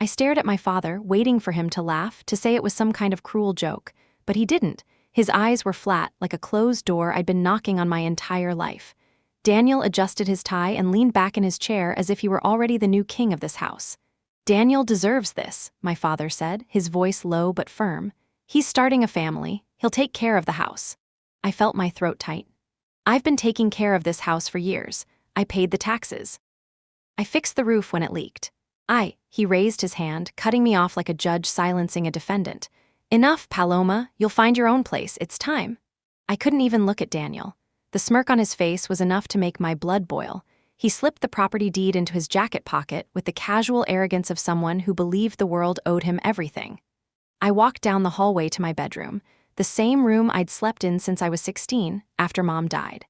I stared at my father, waiting for him to laugh, to say it was some kind of cruel joke, but he didn't. His eyes were flat, like a closed door I'd been knocking on my entire life. Daniel adjusted his tie and leaned back in his chair as if he were already the new king of this house. "Daniel deserves this," my father said, his voice low but firm. "He's starting a family. He'll take care of the house." I felt my throat tight. "I've been taking care of this house for years. I paid the taxes. I fixed the roof when it leaked. He raised his hand, cutting me off like a judge silencing a defendant. "Enough, Paloma. You'll find your own place. It's time." I couldn't even look at Daniel. The smirk on his face was enough to make my blood boil. He slipped the property deed into his jacket pocket with the casual arrogance of someone who believed the world owed him everything. I walked down the hallway to my bedroom, the same room I'd slept in since I was 16, after Mom died.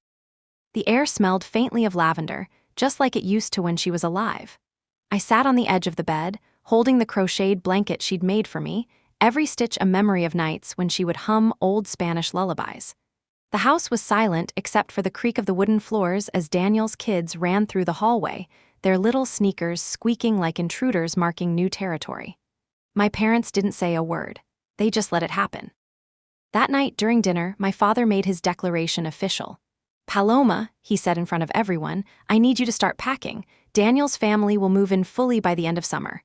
The air smelled faintly of lavender, just like it used to when she was alive. I sat on the edge of the bed, holding the crocheted blanket she'd made for me, every stitch a memory of nights when she would hum old Spanish lullabies. The house was silent except for the creak of the wooden floors as Daniel's kids ran through the hallway, their little sneakers squeaking like intruders marking new territory. My parents didn't say a word. They just let it happen. That night during dinner, my father made his declaration official. "Paloma," he said in front of everyone, "I need you to start packing. Daniel's family will move in fully by the end of summer."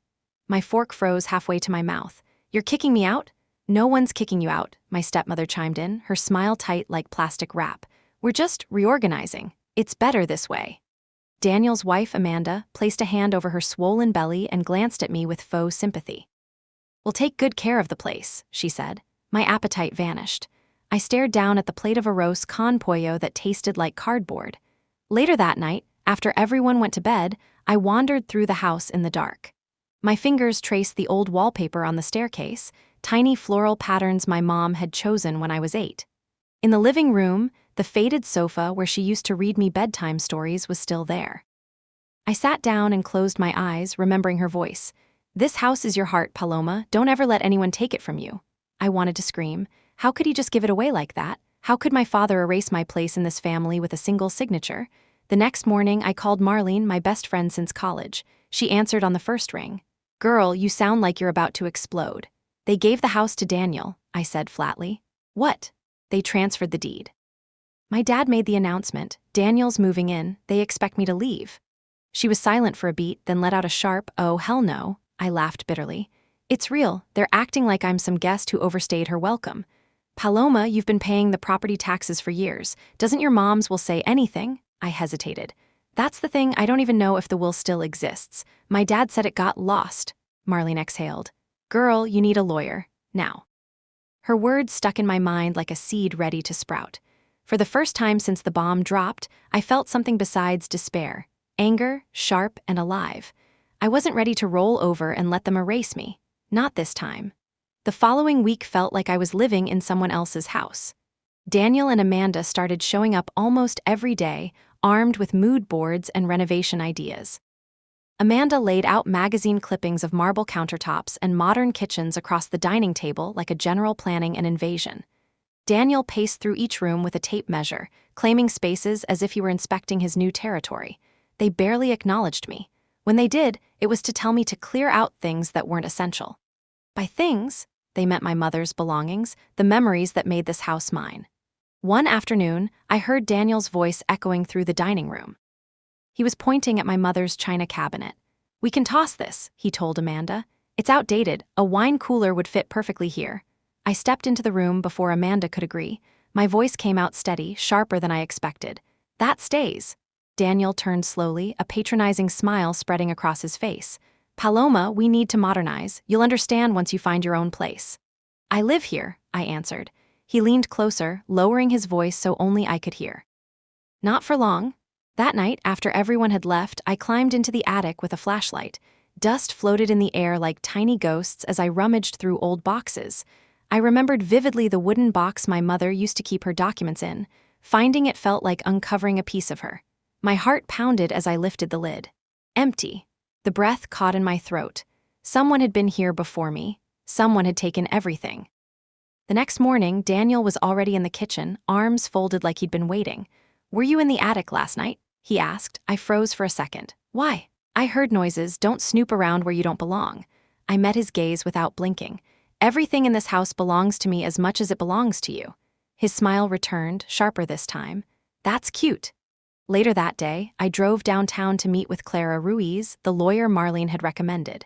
My fork froze halfway to my mouth. "You're kicking me out?" "No one's kicking you out," my stepmother chimed in, her smile tight like plastic wrap. "We're just reorganizing. It's better this way." Daniel's wife, Amanda, placed a hand over her swollen belly and glanced at me with faux sympathy. "We'll take good care of the place," she said. My appetite vanished. I stared down at the plate of arroz con pollo that tasted like cardboard. Later that night, after everyone went to bed, I wandered through the house in the dark. My fingers traced the old wallpaper on the staircase, tiny floral patterns my mom had chosen when I was 8. In the living room, the faded sofa where she used to read me bedtime stories was still there. I sat down and closed my eyes, remembering her voice. "This house is your heart, Paloma. Don't ever let anyone take it from you." I wanted to scream. How could he just give it away like that? How could my father erase my place in this family with a single signature? The next morning, I called Marlene, my best friend since college. She answered on the first ring. "Girl, you sound like you're about to explode." "They gave the house to Daniel," I said flatly. "What?" "They transferred the deed." "My dad made the announcement. Daniel's moving in. They expect me to leave." She was silent for a beat, then let out a sharp, "Oh, hell no." I laughed bitterly. "It's real. They're acting like I'm some guest who overstayed her welcome." "Paloma, you've been paying the property taxes for years. Doesn't your mom's will say anything?" I hesitated. "That's the thing, I don't even know if the will still exists. My dad said it got lost." Marlene exhaled. "Girl, you need a lawyer. Now." Her words stuck in my mind like a seed ready to sprout. For the first time since the bomb dropped, I felt something besides despair. Anger, sharp and alive. I wasn't ready to roll over and let them erase me. Not this time. The following week felt like I was living in someone else's house. Daniel and Amanda started showing up almost every day, armed with mood boards and renovation ideas. Amanda laid out magazine clippings of marble countertops and modern kitchens across the dining table like a general planning an invasion. Daniel paced through each room with a tape measure, claiming spaces as if he were inspecting his new territory. They barely acknowledged me. When they did, it was to tell me to clear out things that weren't essential. By things, they meant my mother's belongings, the memories that made this house mine. One afternoon, I heard Daniel's voice echoing through the dining room. He was pointing at my mother's china cabinet. "We can toss this," he told Amanda. "It's outdated. A wine cooler would fit perfectly here." I stepped into the room before Amanda could agree. My voice came out steady, sharper than I expected. "That stays." Daniel turned slowly, a patronizing smile spreading across his face. "Paloma, we need to modernize. You'll understand once you find your own place." "I live here," I answered. He leaned closer, lowering his voice so only I could hear. "Not for long." That night, after everyone had left, I climbed into the attic with a flashlight. Dust floated in the air like tiny ghosts as I rummaged through old boxes. I remembered vividly the wooden box my mother used to keep her documents in. Finding it felt like uncovering a piece of her. My heart pounded as I lifted the lid. Empty. The breath caught in my throat. Someone had been here before me. Someone had taken everything. The next morning, Daniel was already in the kitchen, arms folded like he'd been waiting. "Were you in the attic last night?" he asked. I froze for a second. "Why?" "I heard noises. Don't snoop around where you don't belong." I met his gaze without blinking. "Everything in this house belongs to me as much as it belongs to you." His smile returned, sharper this time. "That's cute." Later that day, I drove downtown to meet with Clara Ruiz, the lawyer Marlene had recommended.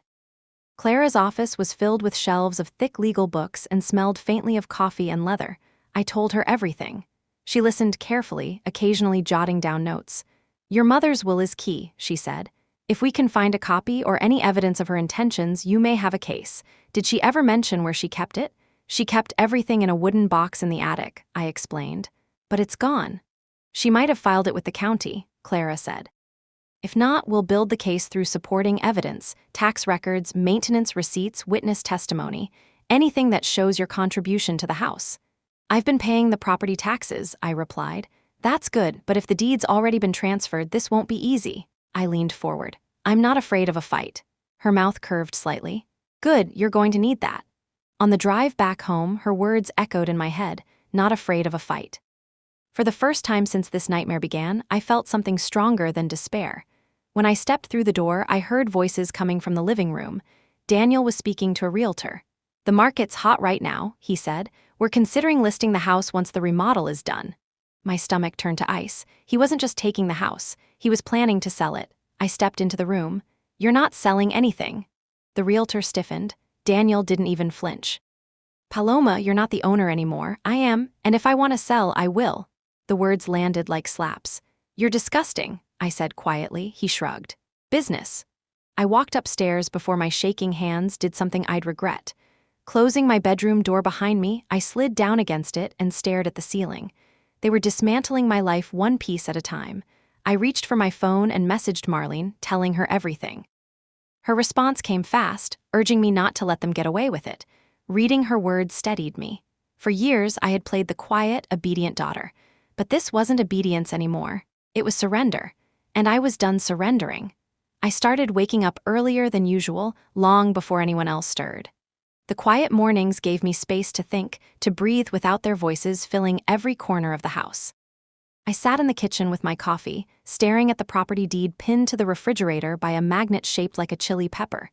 Clara's office was filled with shelves of thick legal books and smelled faintly of coffee and leather. I told her everything. She listened carefully, occasionally jotting down notes. "Your mother's will is key," she said. "If we can find a copy or any evidence of her intentions, you may have a case. Did she ever mention where she kept it?" "She kept everything in a wooden box in the attic," I explained. "But it's gone." "She might have filed it with the county," Clara said. "If not, we'll build the case through supporting evidence, tax records, maintenance receipts, witness testimony, anything that shows your contribution to the house." "I've been paying the property taxes," I replied. "That's good, but if the deed's already been transferred, this won't be easy." I leaned forward. "I'm not afraid of a fight." Her mouth curved slightly. "Good, you're going to need that." On the drive back home, her words echoed in my head, "Not afraid of a fight." For the first time since this nightmare began, I felt something stronger than despair. When I stepped through the door, I heard voices coming from the living room. Daniel was speaking to a realtor. "The market's hot right now," he said. "We're considering listing the house once the remodel is done." My stomach turned to ice. He wasn't just taking the house, he was planning to sell it. I stepped into the room. "You're not selling anything." The realtor stiffened. Daniel didn't even flinch. "Paloma, you're not the owner anymore. I am, and if I want to sell, I will." The words landed like slaps. "You're disgusting," I said quietly. He shrugged. "Business." I walked upstairs before my shaking hands did something I'd regret. Closing my bedroom door behind me, I slid down against it and stared at the ceiling. They were dismantling my life one piece at a time. I reached for my phone and messaged Marlene, telling her everything. Her response came fast, urging me not to let them get away with it. Reading her words steadied me. For years, I had played the quiet, obedient daughter. But this wasn't obedience anymore. It was surrender. And I was done surrendering. I started waking up earlier than usual, long before anyone else stirred. The quiet mornings gave me space to think, to breathe without their voices filling every corner of the house. I sat in the kitchen with my coffee, staring at the property deed pinned to the refrigerator by a magnet shaped like a chili pepper.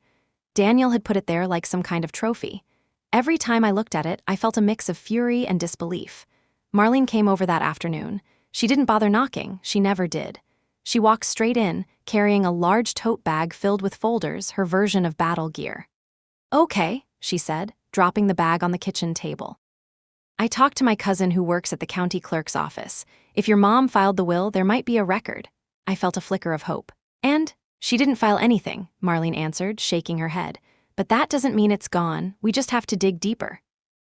Daniel had put it there like some kind of trophy. Every time I looked at it, I felt a mix of fury and disbelief. Marlene came over that afternoon. She didn't bother knocking, she never did. She walked straight in, carrying a large tote bag filled with folders, her version of battle gear. "Okay," she said, dropping the bag on the kitchen table. "I talked to my cousin who works at the county clerk's office. If your mom filed the will, there might be a record." I felt a flicker of hope. "And she didn't file anything," Marlene answered, shaking her head. "But that doesn't mean it's gone, we just have to dig deeper."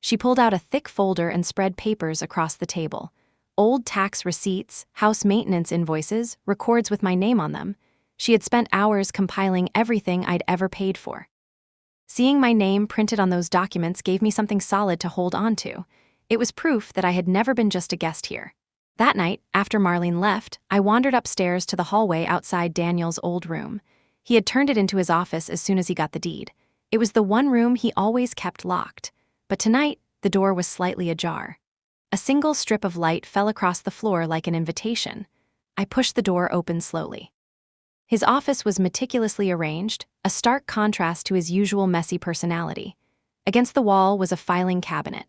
She pulled out a thick folder and spread papers across the table. Old tax receipts, house maintenance invoices, records with my name on them. She had spent hours compiling everything I'd ever paid for. Seeing my name printed on those documents gave me something solid to hold on to. It was proof that I had never been just a guest here. That night, after Marlene left, I wandered upstairs to the hallway outside Daniel's old room. He had turned it into his office as soon as he got the deed. It was the one room he always kept locked. But tonight, the door was slightly ajar. A single strip of light fell across the floor like an invitation. I pushed the door open slowly. His office was meticulously arranged, a stark contrast to his usual messy personality. Against the wall was a filing cabinet.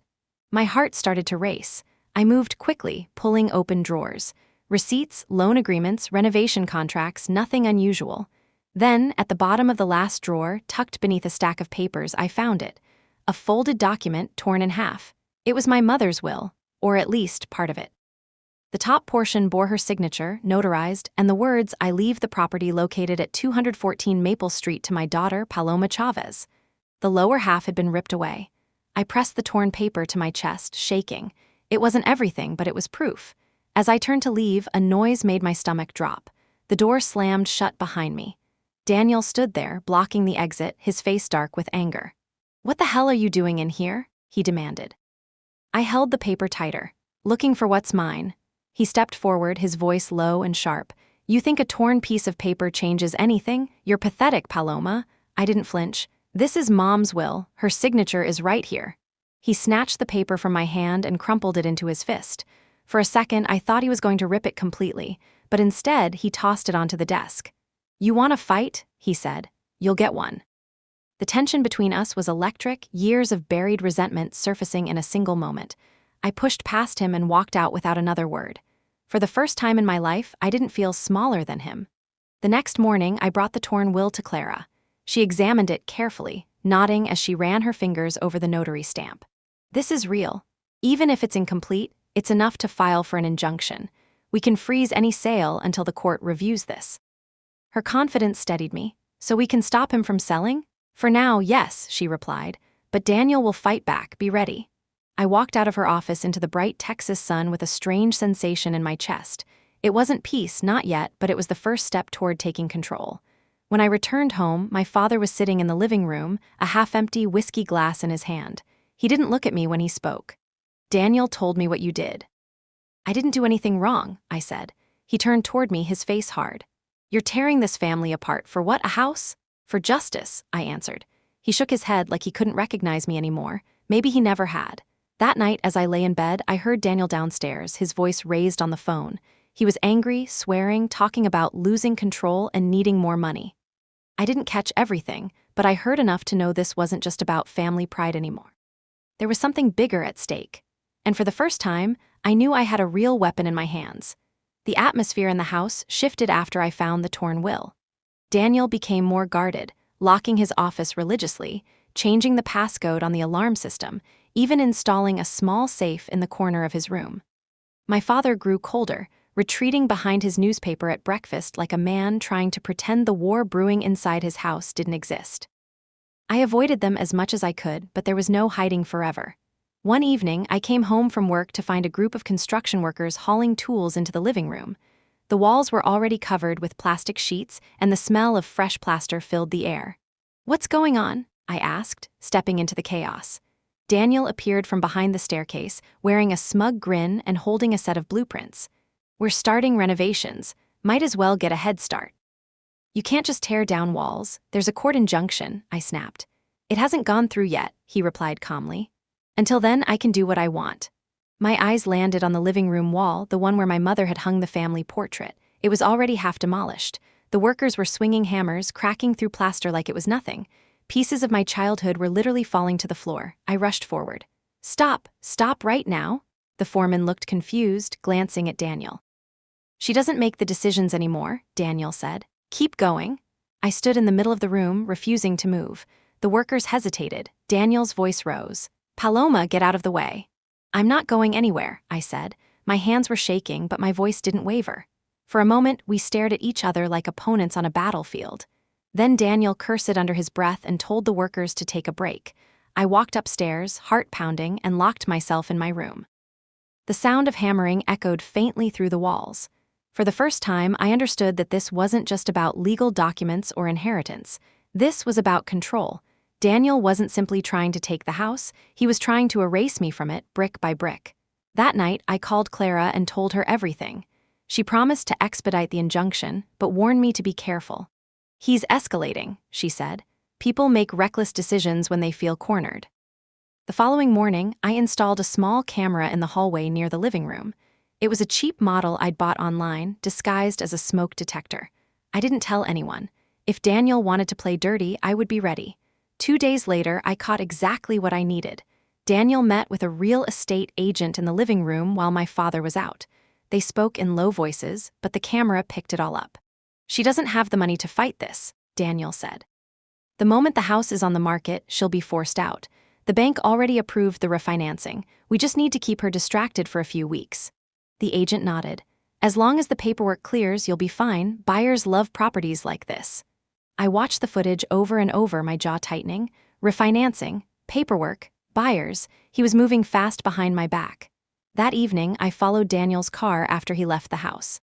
My heart started to race. I moved quickly, pulling open drawers. Receipts, loan agreements, renovation contracts, nothing unusual. Then, at the bottom of the last drawer, tucked beneath a stack of papers, I found it. A folded document torn in half. It was my mother's will, or at least part of it. The top portion bore her signature, notarized, and the words, "I leave the property located at 214 Maple Street to my daughter, Paloma Chavez." The lower half had been ripped away. I pressed the torn paper to my chest, shaking. It wasn't everything, but it was proof. As I turned to leave, a noise made my stomach drop. The door slammed shut behind me. Daniel stood there, blocking the exit, his face dark with anger. "What the hell are you doing in here?" he demanded. I held the paper tighter, looking for what's mine. He stepped forward, his voice low and sharp. "You think a torn piece of paper changes anything? You're pathetic, Paloma." I didn't flinch. "This is Mom's will. Her signature is right here." He snatched the paper from my hand and crumpled it into his fist. For a second, I thought he was going to rip it completely, but instead, he tossed it onto the desk. "You want a fight?" he said. "You'll get one." The tension between us was electric, years of buried resentment surfacing in a single moment. I pushed past him and walked out without another word. For the first time in my life, I didn't feel smaller than him. The next morning, I brought the torn will to Clara. She examined it carefully, nodding as she ran her fingers over the notary stamp. This is real. Even if it's incomplete, it's enough to file for an injunction. We can freeze any sale until the court reviews this. Her confidence steadied me. So we can stop him from selling? For now, yes, she replied. But Daniel will fight back, be ready. I walked out of her office into the bright Texas sun with a strange sensation in my chest. It wasn't peace, not yet, but it was the first step toward taking control. When I returned home, my father was sitting in the living room, a half-empty whiskey glass in his hand. He didn't look at me when he spoke. Daniel told me what you did. I didn't do anything wrong, I said. He turned toward me, his face hard. You're tearing this family apart for what, a house? For justice, I answered. He shook his head like he couldn't recognize me anymore. Maybe he never had. That night, as I lay in bed, I heard Daniel downstairs, his voice raised on the phone. He was angry, swearing, talking about losing control and needing more money. I didn't catch everything, but I heard enough to know this wasn't just about family pride anymore. There was something bigger at stake. And for the first time, I knew I had a real weapon in my hands. The atmosphere in the house shifted after I found the torn will. Daniel became more guarded, locking his office religiously, changing the passcode on the alarm system, even installing a small safe in the corner of his room. My father grew colder, retreating behind his newspaper at breakfast like a man trying to pretend the war brewing inside his house didn't exist. I avoided them as much as I could, but there was no hiding forever. One evening, I came home from work to find a group of construction workers hauling tools into the living room. The walls were already covered with plastic sheets, and the smell of fresh plaster filled the air. "What's going on?" I asked, stepping into the chaos. Daniel appeared from behind the staircase, wearing a smug grin and holding a set of blueprints. "We're starting renovations. Might as well get a head start." "You can't just tear down walls. There's a court injunction," I snapped. "It hasn't gone through yet," he replied calmly. "Until then, I can do what I want." My eyes landed on the living room wall, the one where my mother had hung the family portrait. It was already half demolished. The workers were swinging hammers, cracking through plaster like it was nothing. Pieces of my childhood were literally falling to the floor. I rushed forward. Stop right now." The foreman looked confused, glancing at Daniel. "She doesn't make the decisions anymore," Daniel said. "Keep going." I stood in the middle of the room, refusing to move. The workers hesitated. Daniel's voice rose. "Paloma, get out of the way." "I'm not going anywhere," I said. My hands were shaking, but my voice didn't waver. For a moment, we stared at each other like opponents on a battlefield. Then Daniel cursed under his breath and told the workers to take a break. I walked upstairs, heart pounding, and locked myself in my room. The sound of hammering echoed faintly through the walls. For the first time, I understood that this wasn't just about legal documents or inheritance. This was about control. Daniel wasn't simply trying to take the house, he was trying to erase me from it, brick by brick. That night, I called Clara and told her everything. She promised to expedite the injunction, but warned me to be careful. "He's escalating," she said. "People make reckless decisions when they feel cornered." The following morning, I installed a small camera in the hallway near the living room. It was a cheap model I'd bought online, disguised as a smoke detector. I didn't tell anyone. If Daniel wanted to play dirty, I would be ready. 2 days later, I caught exactly what I needed. Daniel met with a real estate agent in the living room while my father was out. They spoke in low voices, but the camera picked it all up. "She doesn't have the money to fight this," Daniel said. "The moment the house is on the market, she'll be forced out. The bank already approved the refinancing. We just need to keep her distracted for a few weeks." The agent nodded. "As long as the paperwork clears, you'll be fine. Buyers love properties like this." I watched the footage over and over, my jaw tightening. Refinancing, paperwork, buyers. He was moving fast behind my back. That evening, I followed Daniel's car after he left the house.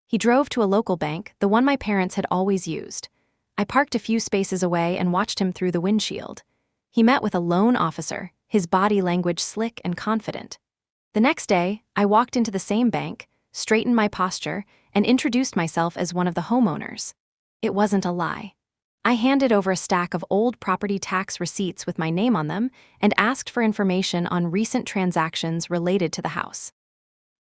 He drove to a local bank, the one my parents had always used. I parked a few spaces away and watched him through the windshield. He met with a loan officer, his body language slick and confident. The next day, I walked into the same bank, straightened my posture, and introduced myself as one of the homeowners. It wasn't a lie. I handed over a stack of old property tax receipts with my name on them and asked for information on recent transactions related to the house.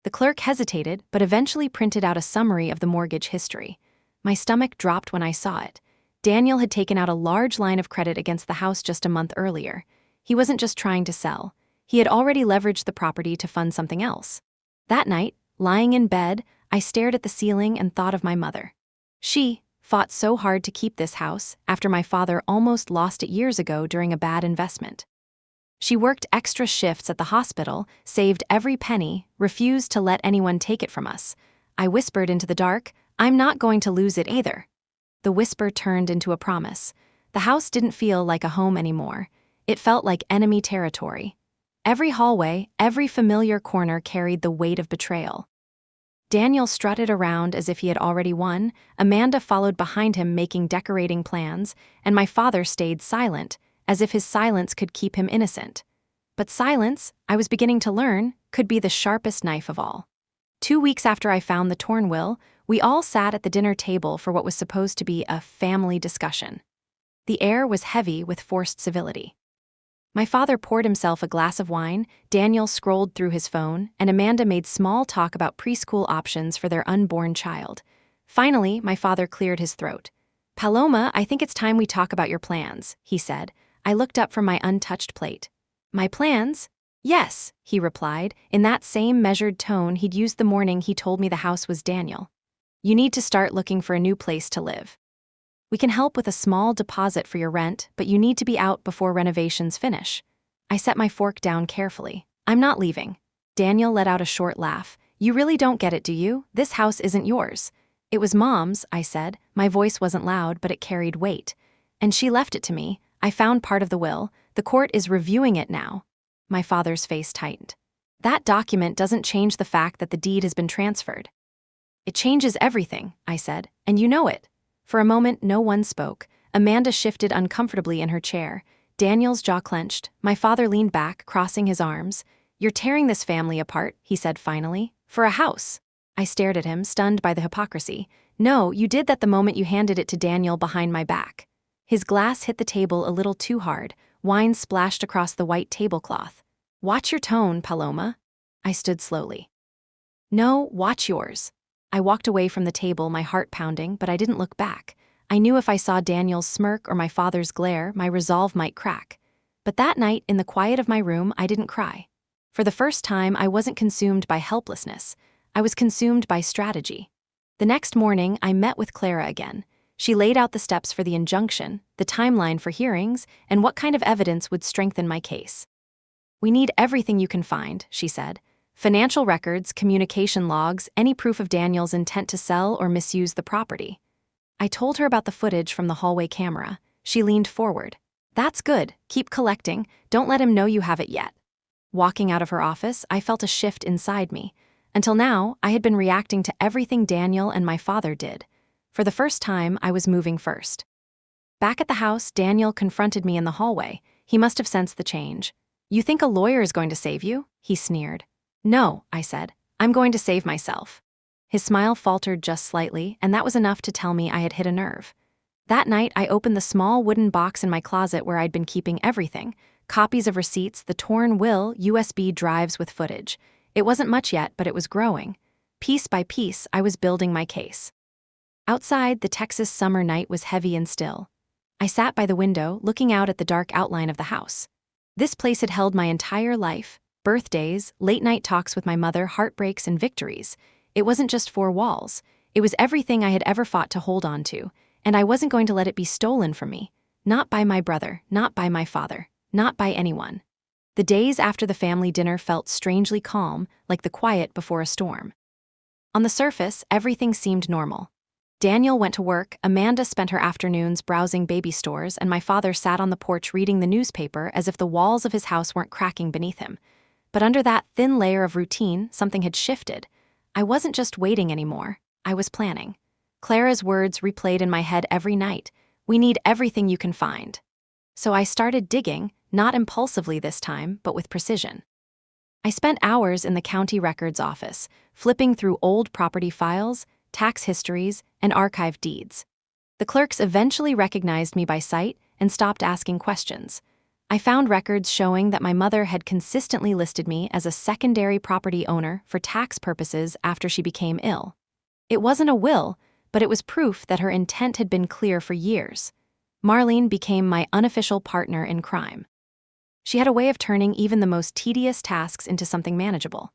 The clerk hesitated, but eventually printed out a summary of the mortgage history. My stomach dropped when I saw it. Daniel had taken out a large line of credit against the house just a month earlier. He wasn't just trying to sell. He had already leveraged the property to fund something else. That night, lying in bed, I stared at the ceiling and thought of my mother. She fought so hard to keep this house after my father almost lost it years ago during a bad investment. She worked extra shifts at the hospital, saved every penny, refused to let anyone take it from us. I whispered into the dark, "I'm not going to lose it either." The whisper turned into a promise. The house didn't feel like a home anymore. It felt like enemy territory. Every hallway, every familiar corner carried the weight of betrayal. Daniel strutted around as if he had already won, Amanda followed behind him making decorating plans, and my father stayed silent, as if his silence could keep him innocent. But silence, I was beginning to learn, could be the sharpest knife of all. 2 weeks after I found the torn will, we all sat at the dinner table for what was supposed to be a family discussion. The air was heavy with forced civility. My father poured himself a glass of wine, Daniel scrolled through his phone, and Amanda made small talk about preschool options for their unborn child. Finally, my father cleared his throat. "Paloma, I think it's time we talk about your plans," he said. I looked up from my untouched plate. "My plans?" "Yes," he replied, in that same measured tone he'd used the morning he told me the house was Daniel. "You need to start looking for a new place to live. We can help with a small deposit for your rent, but you need to be out before renovations finish." I set my fork down carefully. "I'm not leaving." Daniel let out a short laugh. "You really don't get it, do you? This house isn't yours." "It was Mom's," I said. My voice wasn't loud, but it carried weight. "And she left it to me. I found part of the will. The court is reviewing it now." My father's face tightened. "That document doesn't change the fact that the deed has been transferred." "It changes everything," I said, "and you know it." For a moment, no one spoke. Amanda shifted uncomfortably in her chair. Daniel's jaw clenched. My father leaned back, crossing his arms. "You're tearing this family apart," he said finally. "For a house." I stared at him, stunned by the hypocrisy. "No, you did that the moment you handed it to Daniel behind my back." His glass hit the table a little too hard. Wine splashed across the white tablecloth. "Watch your tone, Paloma." I stood slowly. "No, watch yours." I walked away from the table, my heart pounding, but I didn't look back. I knew if I saw Daniel's smirk or my father's glare, my resolve might crack. But that night, in the quiet of my room, I didn't cry. For the first time, I wasn't consumed by helplessness. I was consumed by strategy. The next morning, I met with Clara again. She laid out the steps for the injunction, the timeline for hearings, and what kind of evidence would strengthen my case. "We need everything you can find," she said. "Financial records, communication logs, any proof of Daniel's intent to sell or misuse the property." I told her about the footage from the hallway camera. She leaned forward. "That's good. Keep collecting. Don't let him know you have it yet." Walking out of her office, I felt a shift inside me. Until now, I had been reacting to everything Daniel and my father did. For the first time, I was moving first. Back at the house, Daniel confronted me in the hallway. He must have sensed the change. "You think a lawyer is going to save you?" he sneered. "No," I said. "I'm going to save myself." His smile faltered just slightly, and that was enough to tell me I had hit a nerve. That night, I opened the small wooden box in my closet where I'd been keeping everything: copies of receipts, the torn will, USB drives with footage. It wasn't much yet, but it was growing. Piece by piece, I was building my case. Outside, the Texas summer night was heavy and still. I sat by the window, looking out at the dark outline of the house. This place had held my entire life. Birthdays, late-night talks with my mother, heartbreaks, and victories. It wasn't just four walls. It was everything I had ever fought to hold on to, and I wasn't going to let it be stolen from me. Not by my brother, not by my father, not by anyone. The days after the family dinner felt strangely calm, like the quiet before a storm. On the surface, everything seemed normal. Daniel went to work, Amanda spent her afternoons browsing baby stores, and my father sat on the porch reading the newspaper as if the walls of his house weren't cracking beneath him. But under that thin layer of routine, something had shifted. I wasn't just waiting anymore. I was planning. Clara's words replayed in my head every night. "We need everything you can find." So I started digging, not impulsively this time, but with precision. I spent hours in the county records office, flipping through old property files, tax histories, and archived deeds. The clerks eventually recognized me by sight and stopped asking questions. I found records showing that my mother had consistently listed me as a secondary property owner for tax purposes after she became ill. It wasn't a will, but it was proof that her intent had been clear for years. Marlene became my unofficial partner in crime. She had a way of turning even the most tedious tasks into something manageable.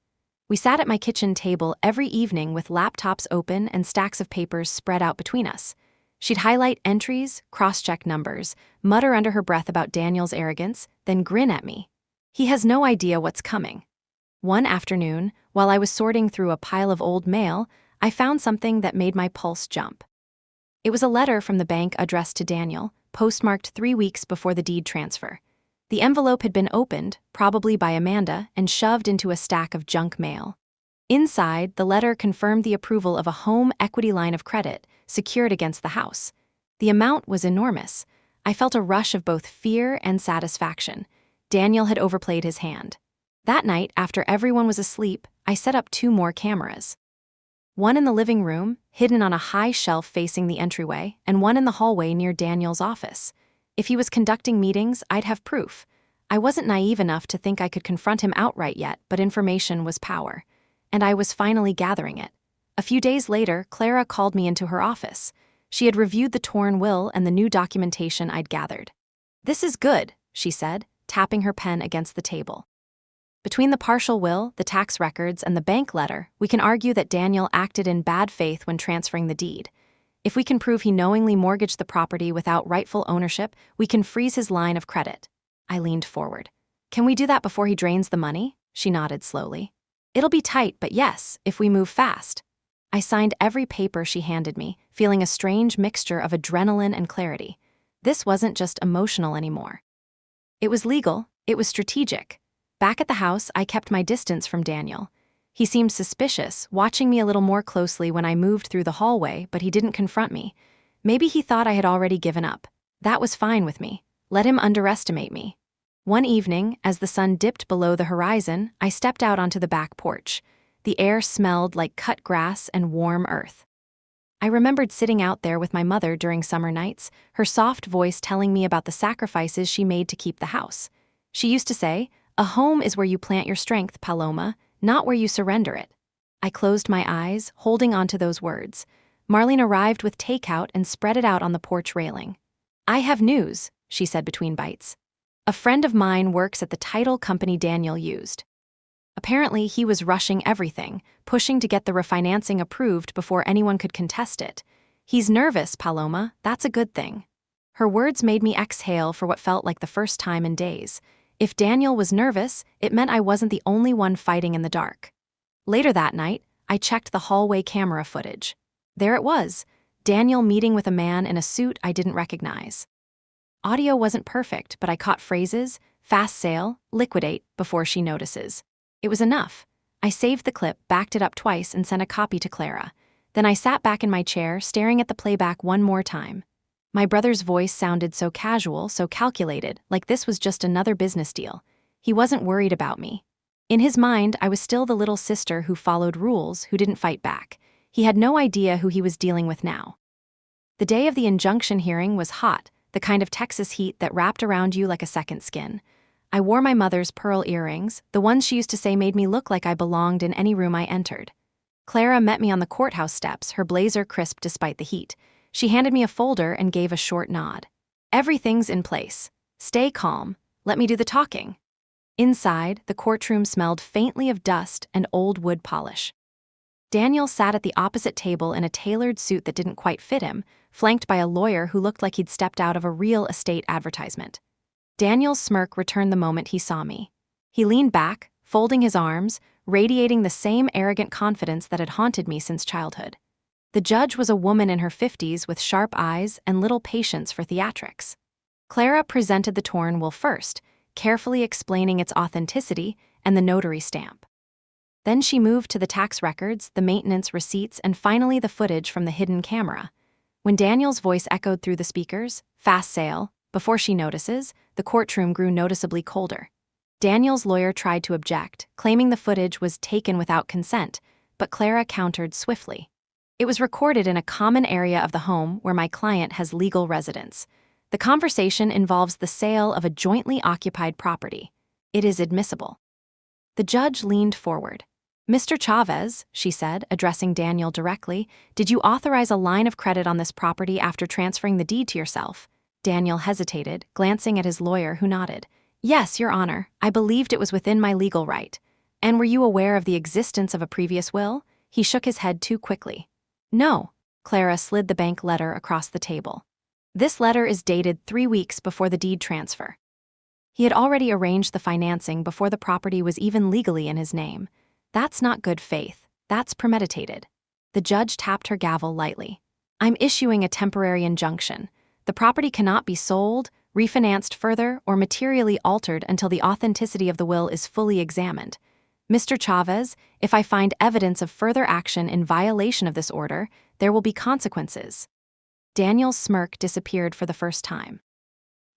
We sat at my kitchen table every evening with laptops open and stacks of papers spread out between us. She'd highlight entries, cross-check numbers, mutter under her breath about Daniel's arrogance, then grin at me. He has no idea what's coming. One afternoon, while I was sorting through a pile of old mail, I found something that made my pulse jump. It was a letter from the bank addressed to Daniel, postmarked 3 weeks before the deed transfer. The envelope had been opened, probably by Amanda, and shoved into a stack of junk mail. Inside, the letter confirmed the approval of a home equity line of credit secured against the house. The amount was enormous. I felt a rush of both fear and satisfaction. Daniel had overplayed his hand. That night, after everyone was asleep, I set up 2 more cameras. One in the living room, hidden on a high shelf facing the entryway, and one in the hallway near Daniel's office. If he was conducting meetings, I'd have proof. I wasn't naive enough to think I could confront him outright yet, but information was power. And I was finally gathering it. A few days later, Clara called me into her office. She had reviewed the torn will and the new documentation I'd gathered. "This is good," she said, tapping her pen against the table. "Between the partial will, the tax records, and the bank letter, we can argue that Daniel acted in bad faith when transferring the deed. If we can prove he knowingly mortgaged the property without rightful ownership, we can freeze his line of credit." I leaned forward. "Can we do that before he drains the money?" She nodded slowly. "It'll be tight, but yes, if we move fast." I signed every paper she handed me, feeling a strange mixture of adrenaline and clarity. This wasn't just emotional anymore. It was legal, it was strategic. Back at the house, I kept my distance from Daniel. He seemed suspicious, watching me a little more closely when I moved through the hallway, but he didn't confront me. Maybe he thought I had already given up. That was fine with me. Let him underestimate me. One evening, as the sun dipped below the horizon, I stepped out onto the back porch. The air smelled like cut grass and warm earth. I remembered sitting out there with my mother during summer nights, her soft voice telling me about the sacrifices she made to keep the house. She used to say, "A home is where you plant your strength, Paloma, not where you surrender it." I closed my eyes, holding on to those words. Marlene arrived with takeout and spread it out on the porch railing. "I have news," she said between bites. "A friend of mine works at the title company Daniel used. Apparently, he was rushing everything, pushing to get the refinancing approved before anyone could contest it. He's nervous, Paloma, that's a good thing." Her words made me exhale for what felt like the first time in days. If Daniel was nervous, it meant I wasn't the only one fighting in the dark. Later that night, I checked the hallway camera footage. There it was, Daniel meeting with a man in a suit I didn't recognize. Audio wasn't perfect, but I caught phrases, "fast sale," "liquidate," before she notices. It was enough. I saved the clip, backed it up twice, and sent a copy to Clara. Then I sat back in my chair, staring at the playback one more time. My brother's voice sounded so casual, so calculated, like this was just another business deal. He wasn't worried about me. In his mind, I was still the little sister who followed rules, who didn't fight back. He had no idea who he was dealing with now. The day of the injunction hearing was hot, the kind of Texas heat that wrapped around you like a second skin. I wore my mother's pearl earrings, the ones she used to say made me look like I belonged in any room I entered. Clara met me on the courthouse steps, her blazer crisp despite the heat. She handed me a folder and gave a short nod. "Everything's in place. Stay calm. Let me do the talking." Inside, the courtroom smelled faintly of dust and old wood polish. Daniel sat at the opposite table in a tailored suit that didn't quite fit him, flanked by a lawyer who looked like he'd stepped out of a real estate advertisement. Daniel's smirk returned the moment he saw me. He leaned back, folding his arms, radiating the same arrogant confidence that had haunted me since childhood. The judge was a woman in her 50s with sharp eyes and little patience for theatrics. Clara presented the torn will first, carefully explaining its authenticity and the notary stamp. Then she moved to the tax records, the maintenance receipts, and finally the footage from the hidden camera. When Daniel's voice echoed through the speakers, "Fast sale," before she notices, the courtroom grew noticeably colder. Daniel's lawyer tried to object, claiming the footage was taken without consent, but Clara countered swiftly. "It was recorded in a common area of the home where my client has legal residence. The conversation involves the sale of a jointly occupied property. It is admissible." The judge leaned forward. Mr. Chavez, she said, addressing Daniel directly, did you authorize a line of credit on this property after transferring the deed to yourself? Daniel hesitated, glancing at his lawyer, who nodded. Yes, Your Honor, I believed it was within my legal right. And were you aware of the existence of a previous will? He shook his head too quickly. No. Clara slid the bank letter across the table. This letter is dated 3 weeks before the deed transfer. He had already arranged the financing before the property was even legally in his name. That's not good faith. That's premeditated. The judge tapped her gavel lightly. I'm issuing a temporary injunction. The property cannot be sold, refinanced further, or materially altered until the authenticity of the will is fully examined. Mr. Chavez, if I find evidence of further action in violation of this order, there will be consequences. Daniel's smirk disappeared for the first time.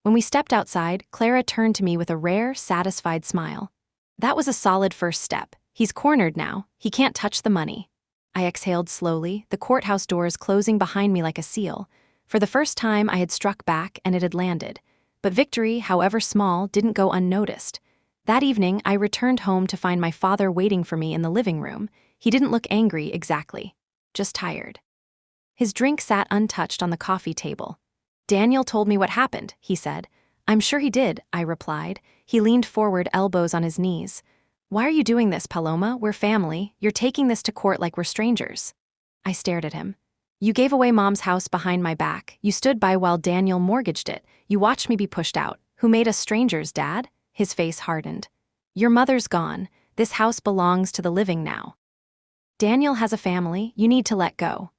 When we stepped outside, Clara turned to me with a rare, satisfied smile. That was a solid first step. He's cornered now. He can't touch the money. I exhaled slowly, the courthouse doors closing behind me like a seal. For the first time, I had struck back and it had landed. But victory, however small, didn't go unnoticed. That evening, I returned home to find my father waiting for me in the living room. He didn't look angry exactly, just tired. His drink sat untouched on the coffee table. Daniel told me what happened, he said. I'm sure he did, I replied. He leaned forward, elbows on his knees. Why are you doing this, Paloma? We're family. You're taking this to court like we're strangers. I stared at him. You gave away Mom's house behind my back. You stood by while Daniel mortgaged it. You watched me be pushed out. Who made us strangers, Dad? His face hardened. Your mother's gone. This house belongs to the living now. Daniel has a family. You need to let go.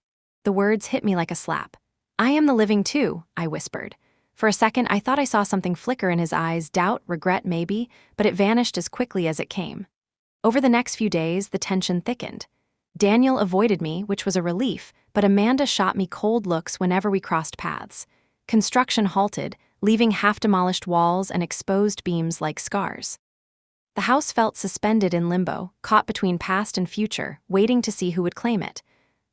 The words hit me like a slap. I am the living too, I whispered. For a second, I thought I saw something flicker in his eyes, doubt, regret maybe, but it vanished as quickly as it came. Over the next few days, the tension thickened. Daniel avoided me, which was a relief, but Amanda shot me cold looks whenever we crossed paths. Construction halted, leaving half-demolished walls and exposed beams like scars. The house felt suspended in limbo, caught between past and future, waiting to see who would claim it.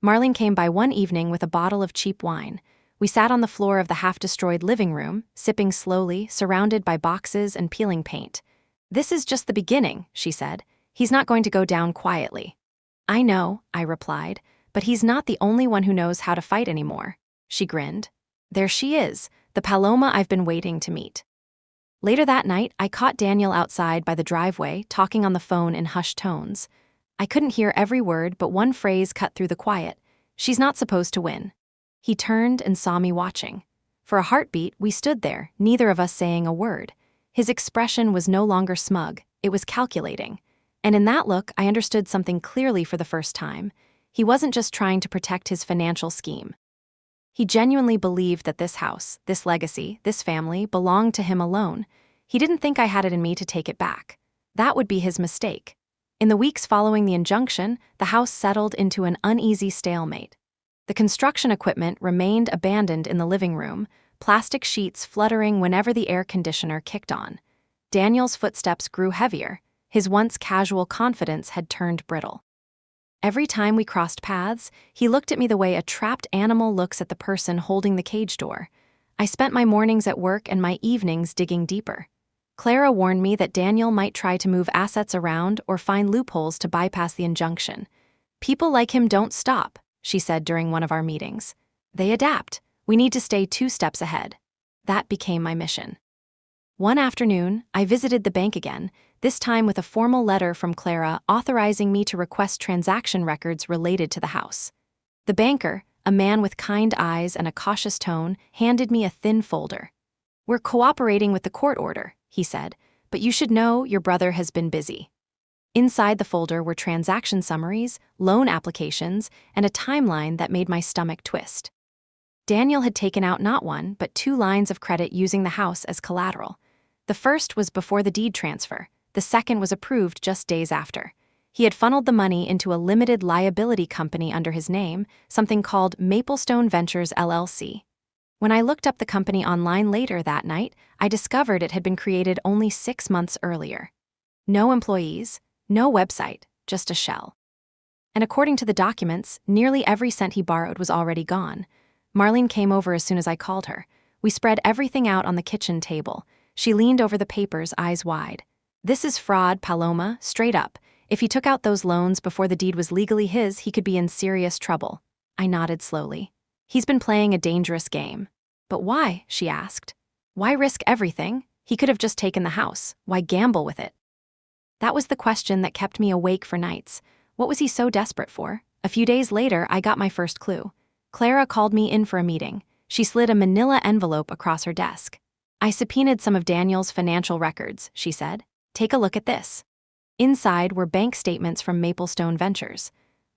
Marlene came by one evening with a bottle of cheap wine. We sat on the floor of the half-destroyed living room, sipping slowly, surrounded by boxes and peeling paint. This is just the beginning, she said. He's not going to go down quietly. I know, I replied, but he's not the only one who knows how to fight anymore. She grinned. There she is, the Paloma I've been waiting to meet. Later that night, I caught Daniel outside by the driveway, talking on the phone in hushed tones. I couldn't hear every word, but one phrase cut through the quiet. She's not supposed to win. He turned and saw me watching. For a heartbeat, we stood there, neither of us saying a word. His expression was no longer smug, it was calculating. And in that look, I understood something clearly for the first time. He wasn't just trying to protect his financial scheme. He genuinely believed that this house, this legacy, this family belonged to him alone. He didn't think I had it in me to take it back. That would be his mistake. In the weeks following the injunction, the house settled into an uneasy stalemate. The construction equipment remained abandoned in the living room, plastic sheets fluttering whenever the air conditioner kicked on. Daniel's footsteps grew heavier. His once casual confidence had turned brittle. Every time we crossed paths, he looked at me the way a trapped animal looks at the person holding the cage door. I spent my mornings at work and my evenings digging deeper. Clara warned me that Daniel might try to move assets around or find loopholes to bypass the injunction. People like him don't stop, she said during one of our meetings. They adapt. We need to stay 2 steps ahead. That became my mission. One afternoon, I visited the bank again, this time with a formal letter from Clara authorizing me to request transaction records related to the house. The banker, a man with kind eyes and a cautious tone, handed me a thin folder. We're cooperating with the court order, he said, but you should know your brother has been busy. Inside the folder were transaction summaries, loan applications, and a timeline that made my stomach twist. Daniel had taken out not 1, but 2 lines of credit using the house as collateral. The first was before the deed transfer. The second was approved just days after. He had funneled the money into a limited liability company under his name, something called Maplestone Ventures LLC. When I looked up the company online later that night, I discovered it had been created only 6 months earlier. No employees, no website, just a shell. And according to the documents, nearly every cent he borrowed was already gone. Marlene came over as soon as I called her. We spread everything out on the kitchen table. She leaned over the papers, eyes wide. This is fraud, Paloma, straight up. If he took out those loans before the deed was legally his, he could be in serious trouble. I nodded slowly. He's been playing a dangerous game. But why? She asked. Why risk everything? He could have just taken the house. Why gamble with it? That was the question that kept me awake for nights. What was he so desperate for? A few days later, I got my first clue. Clara called me in for a meeting. She slid a manila envelope across her desk. I subpoenaed some of Daniel's financial records, she said. Take a look at this. Inside were bank statements from Maplestone Ventures.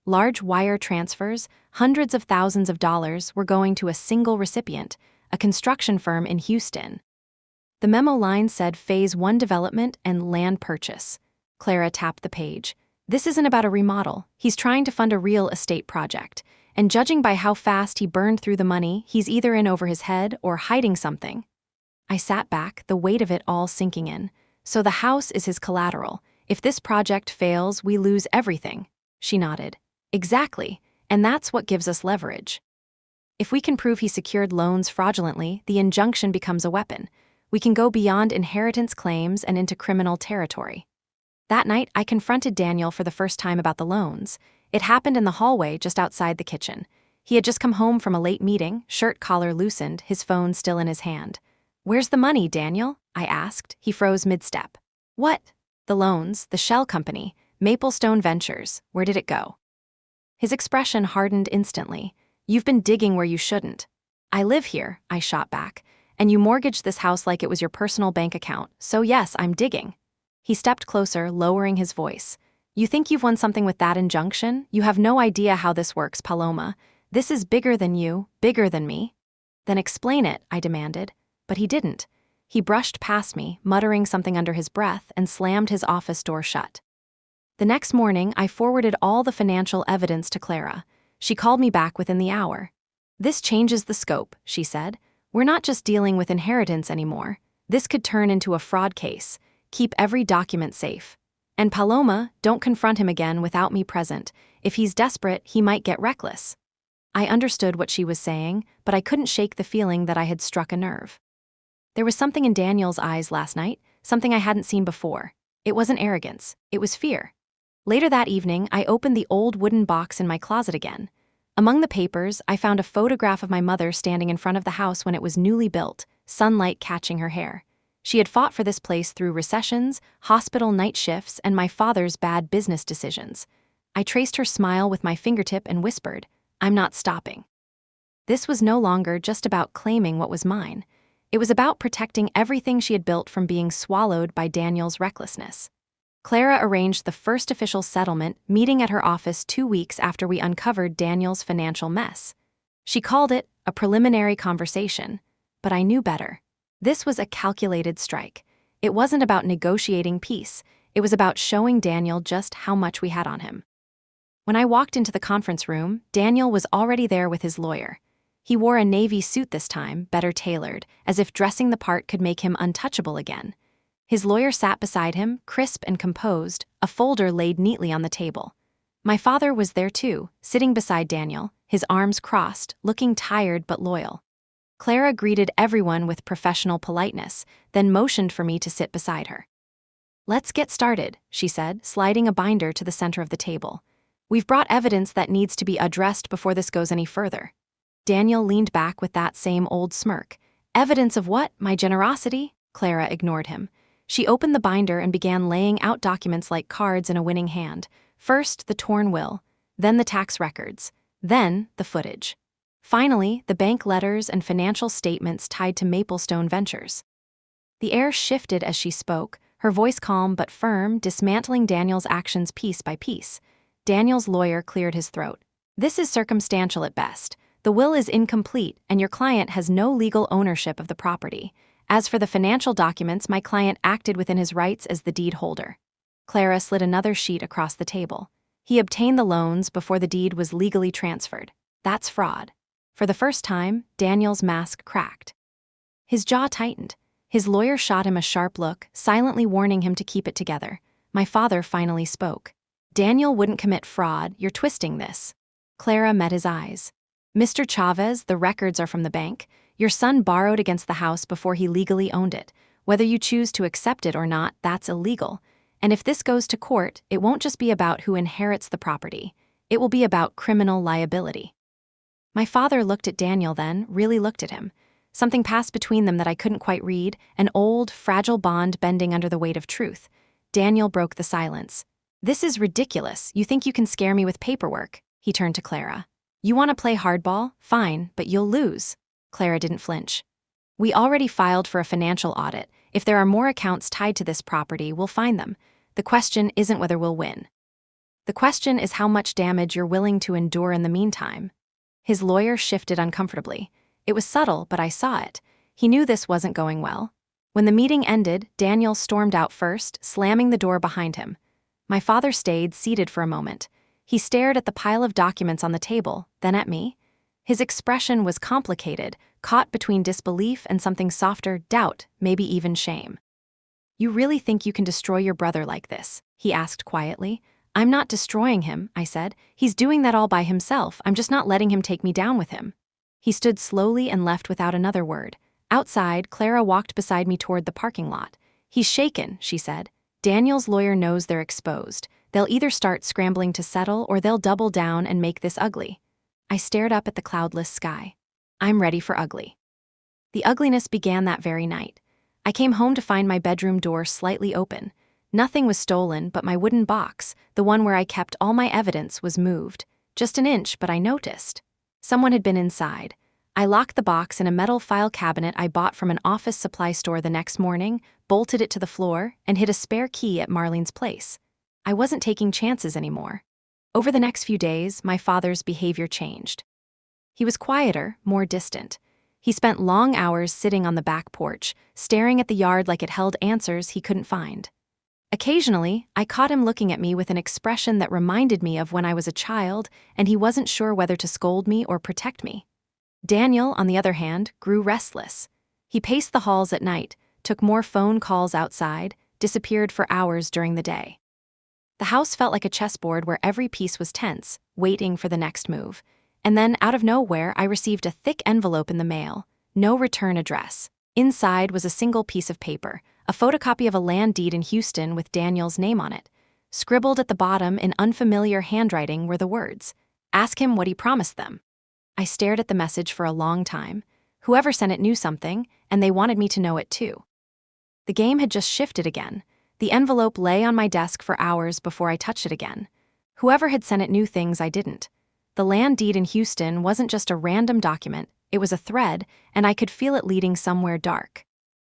Large wire transfers, hundreds of thousands of dollars, were going to a single recipient, a construction firm in Houston. The memo line said Phase 1 development and land purchase. Clara tapped the page. This isn't about a remodel. He's trying to fund a real estate project. And judging by how fast he burned through the money, he's either in over his head or hiding something. I sat back, the weight of it all sinking in. So the house is his collateral. If this project fails, we lose everything. She nodded. Exactly. And that's what gives us leverage. If we can prove he secured loans fraudulently, the injunction becomes a weapon. We can go beyond inheritance claims and into criminal territory. That night, I confronted Daniel for the first time about the loans. It happened in the hallway just outside the kitchen. He had just come home from a late meeting, shirt collar loosened, his phone still in his hand. Where's the money, Daniel? I asked. He froze mid-step. What? The loans, the shell company, Maplestone Ventures. Where did it go? His expression hardened instantly. You've been digging where you shouldn't. I live here, I shot back. And you mortgaged this house like it was your personal bank account. So yes, I'm digging. He stepped closer, lowering his voice. You think you've won something with that injunction? You have no idea how this works, Paloma. This is bigger than you, bigger than me. Then explain it, I demanded. But he didn't. He brushed past me, muttering something under his breath, and slammed his office door shut. The next morning, I forwarded all the financial evidence to Clara. She called me back within the hour. This changes the scope, she said. We're not just dealing with inheritance anymore. This could turn into a fraud case. Keep every document safe. And Paloma, don't confront him again without me present. If he's desperate, he might get reckless. I understood what she was saying, but I couldn't shake the feeling that I had struck a nerve. There was something in Daniel's eyes last night, something I hadn't seen before. It wasn't arrogance, it was fear. Later that evening, I opened the old wooden box in my closet again. Among the papers, I found a photograph of my mother standing in front of the house when it was newly built, sunlight catching her hair. She had fought for this place through recessions, hospital night shifts, and my father's bad business decisions. I traced her smile with my fingertip and whispered, I'm not stopping. This was no longer just about claiming what was mine. It was about protecting everything she had built from being swallowed by Daniel's recklessness. Clara arranged the first official settlement, meeting at her office 2 weeks after we uncovered Daniel's financial mess. She called it a preliminary conversation, but I knew better. This was a calculated strike. It wasn't about negotiating peace. It was about showing Daniel just how much we had on him. When I walked into the conference room, Daniel was already there with his lawyer. He wore a navy suit this time, better tailored, as if dressing the part could make him untouchable again. His lawyer sat beside him, crisp and composed, a folder laid neatly on the table. My father was there too, sitting beside Daniel, his arms crossed, looking tired but loyal. Clara greeted everyone with professional politeness, then motioned for me to sit beside her. Let's get started, she said, sliding a binder to the center of the table. We've brought evidence that needs to be addressed before this goes any further. Daniel leaned back with that same old smirk. Evidence of what? My generosity? Clara ignored him. She opened the binder and began laying out documents like cards in a winning hand. First, the torn will, then the tax records, then the footage. Finally, the bank letters and financial statements tied to Maplestone Ventures. The air shifted as she spoke, her voice calm but firm, dismantling Daniel's actions piece by piece. Daniel's lawyer cleared his throat. This is circumstantial at best. The will is incomplete, and your client has no legal ownership of the property. As for the financial documents, my client acted within his rights as the deed holder. Clara slid another sheet across the table. He obtained the loans before the deed was legally transferred. That's fraud. For the first time, Daniel's mask cracked. His jaw tightened. His lawyer shot him a sharp look, silently warning him to keep it together. My father finally spoke. Daniel wouldn't commit fraud, you're twisting this. Clara met his eyes. Mr. Chavez, the records are from the bank. Your son borrowed against the house before he legally owned it. Whether you choose to accept it or not, that's illegal. And if this goes to court, it won't just be about who inherits the property. It will be about criminal liability. My father looked at Daniel then, really looked at him. Something passed between them that I couldn't quite read, an old, fragile bond bending under the weight of truth. Daniel broke the silence. "This is ridiculous. You think you can scare me with paperwork?" He turned to Clara. "You want to play hardball? Fine, but you'll lose." Clara didn't flinch. "We already filed for a financial audit. If there are more accounts tied to this property, we'll find them. The question isn't whether we'll win. The question is how much damage you're willing to endure in the meantime." His lawyer shifted uncomfortably. It was subtle, but I saw it. He knew this wasn't going well. When the meeting ended, Daniel stormed out first, slamming the door behind him. My father stayed seated for a moment. He stared at the pile of documents on the table, then at me. His expression was complicated, caught between disbelief and something softer, doubt, maybe even shame. "You really think you can destroy your brother like this?" he asked quietly. "I'm not destroying him," I said. "He's doing that all by himself. I'm just not letting him take me down with him." He stood slowly and left without another word. Outside, Clara walked beside me toward the parking lot. "He's shaken," she said. "Daniel's lawyer knows they're exposed. They'll either start scrambling to settle or they'll double down and make this ugly." I stared up at the cloudless sky. I'm ready for ugly. The ugliness began that very night. I came home to find my bedroom door slightly open. Nothing was stolen, but my wooden box, the one where I kept all my evidence, was moved. Just an inch, but I noticed. Someone had been inside. I locked the box in a metal file cabinet I bought from an office supply store the next morning, bolted it to the floor, and hid a spare key at Marlene's place. I wasn't taking chances anymore. Over the next few days, my father's behavior changed. He was quieter, more distant. He spent long hours sitting on the back porch, staring at the yard like it held answers he couldn't find. Occasionally, I caught him looking at me with an expression that reminded me of when I was a child, and he wasn't sure whether to scold me or protect me. Daniel, on the other hand, grew restless. He paced the halls at night, took more phone calls outside, disappeared for hours during the day. The house felt like a chessboard where every piece was tense, waiting for the next move. And then, out of nowhere, I received a thick envelope in the mail. No return address. Inside was a single piece of paper, a photocopy of a land deed in Houston with Daniel's name on it. Scribbled at the bottom in unfamiliar handwriting were the words, "Ask him what he promised them." I stared at the message for a long time. Whoever sent it knew something, and they wanted me to know it too. The game had just shifted again. The envelope lay on my desk for hours before I touched it again. Whoever had sent it knew things I didn't. The land deed in Houston wasn't just a random document, it was a thread, and I could feel it leading somewhere dark.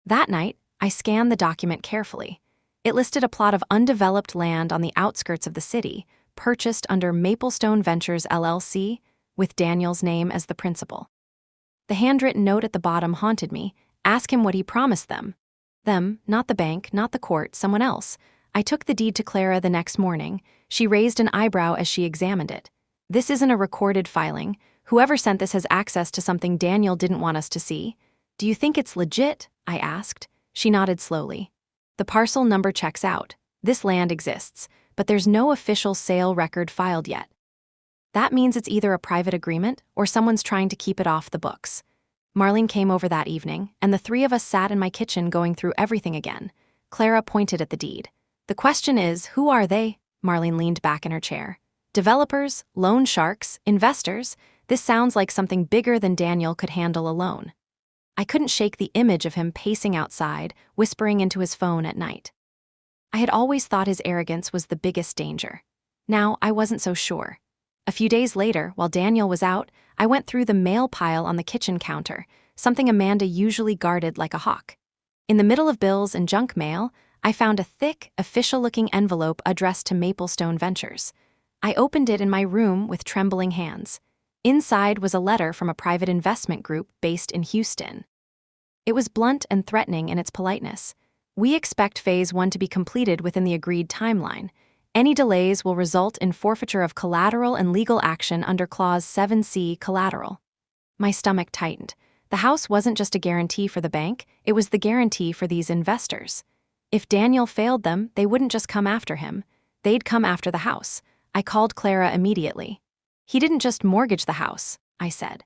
That night, I scanned the document carefully. It listed a plot of undeveloped land on the outskirts of the city, purchased under Maplestone Ventures LLC, with Daniel's name as the principal. The handwritten note at the bottom haunted me. Ask him what he promised them. Them, not the bank, not the court, someone else. I took the deed to Clara the next morning. She raised an eyebrow as she examined it. "This isn't a recorded filing. Whoever sent this has access to something Daniel didn't want us to see. Do you think it's legit?" I asked. She nodded slowly. "The parcel number checks out. This land exists, but there's no official sale record filed yet. That means it's either a private agreement or someone's trying to keep it off the books." Marlene came over that evening, and the three of us sat in my kitchen going through everything again. Clara pointed at the deed. "The question is, who are they?" Marlene leaned back in her chair. "Developers, loan sharks, investors. This sounds like something bigger than Daniel could handle alone." I couldn't shake the image of him pacing outside, whispering into his phone at night. I had always thought his arrogance was the biggest danger. Now, I wasn't so sure. A few days later, while Daniel was out, I went through the mail pile on the kitchen counter, something Amanda usually guarded like a hawk. In the middle of bills and junk mail, I found a thick, official-looking envelope addressed to Maplestone Ventures. I opened it in my room with trembling hands. Inside was a letter from a private investment group based in Houston. It was blunt and threatening in its politeness. "We expect Phase 1 to be completed within the agreed timeline. Any delays will result in forfeiture of collateral and legal action under Clause 7C collateral." My stomach tightened. The house wasn't just a guarantee for the bank, it was the guarantee for these investors. If Daniel failed them, they wouldn't just come after him. They'd come after the house. I called Clara immediately. "He didn't just mortgage the house," I said.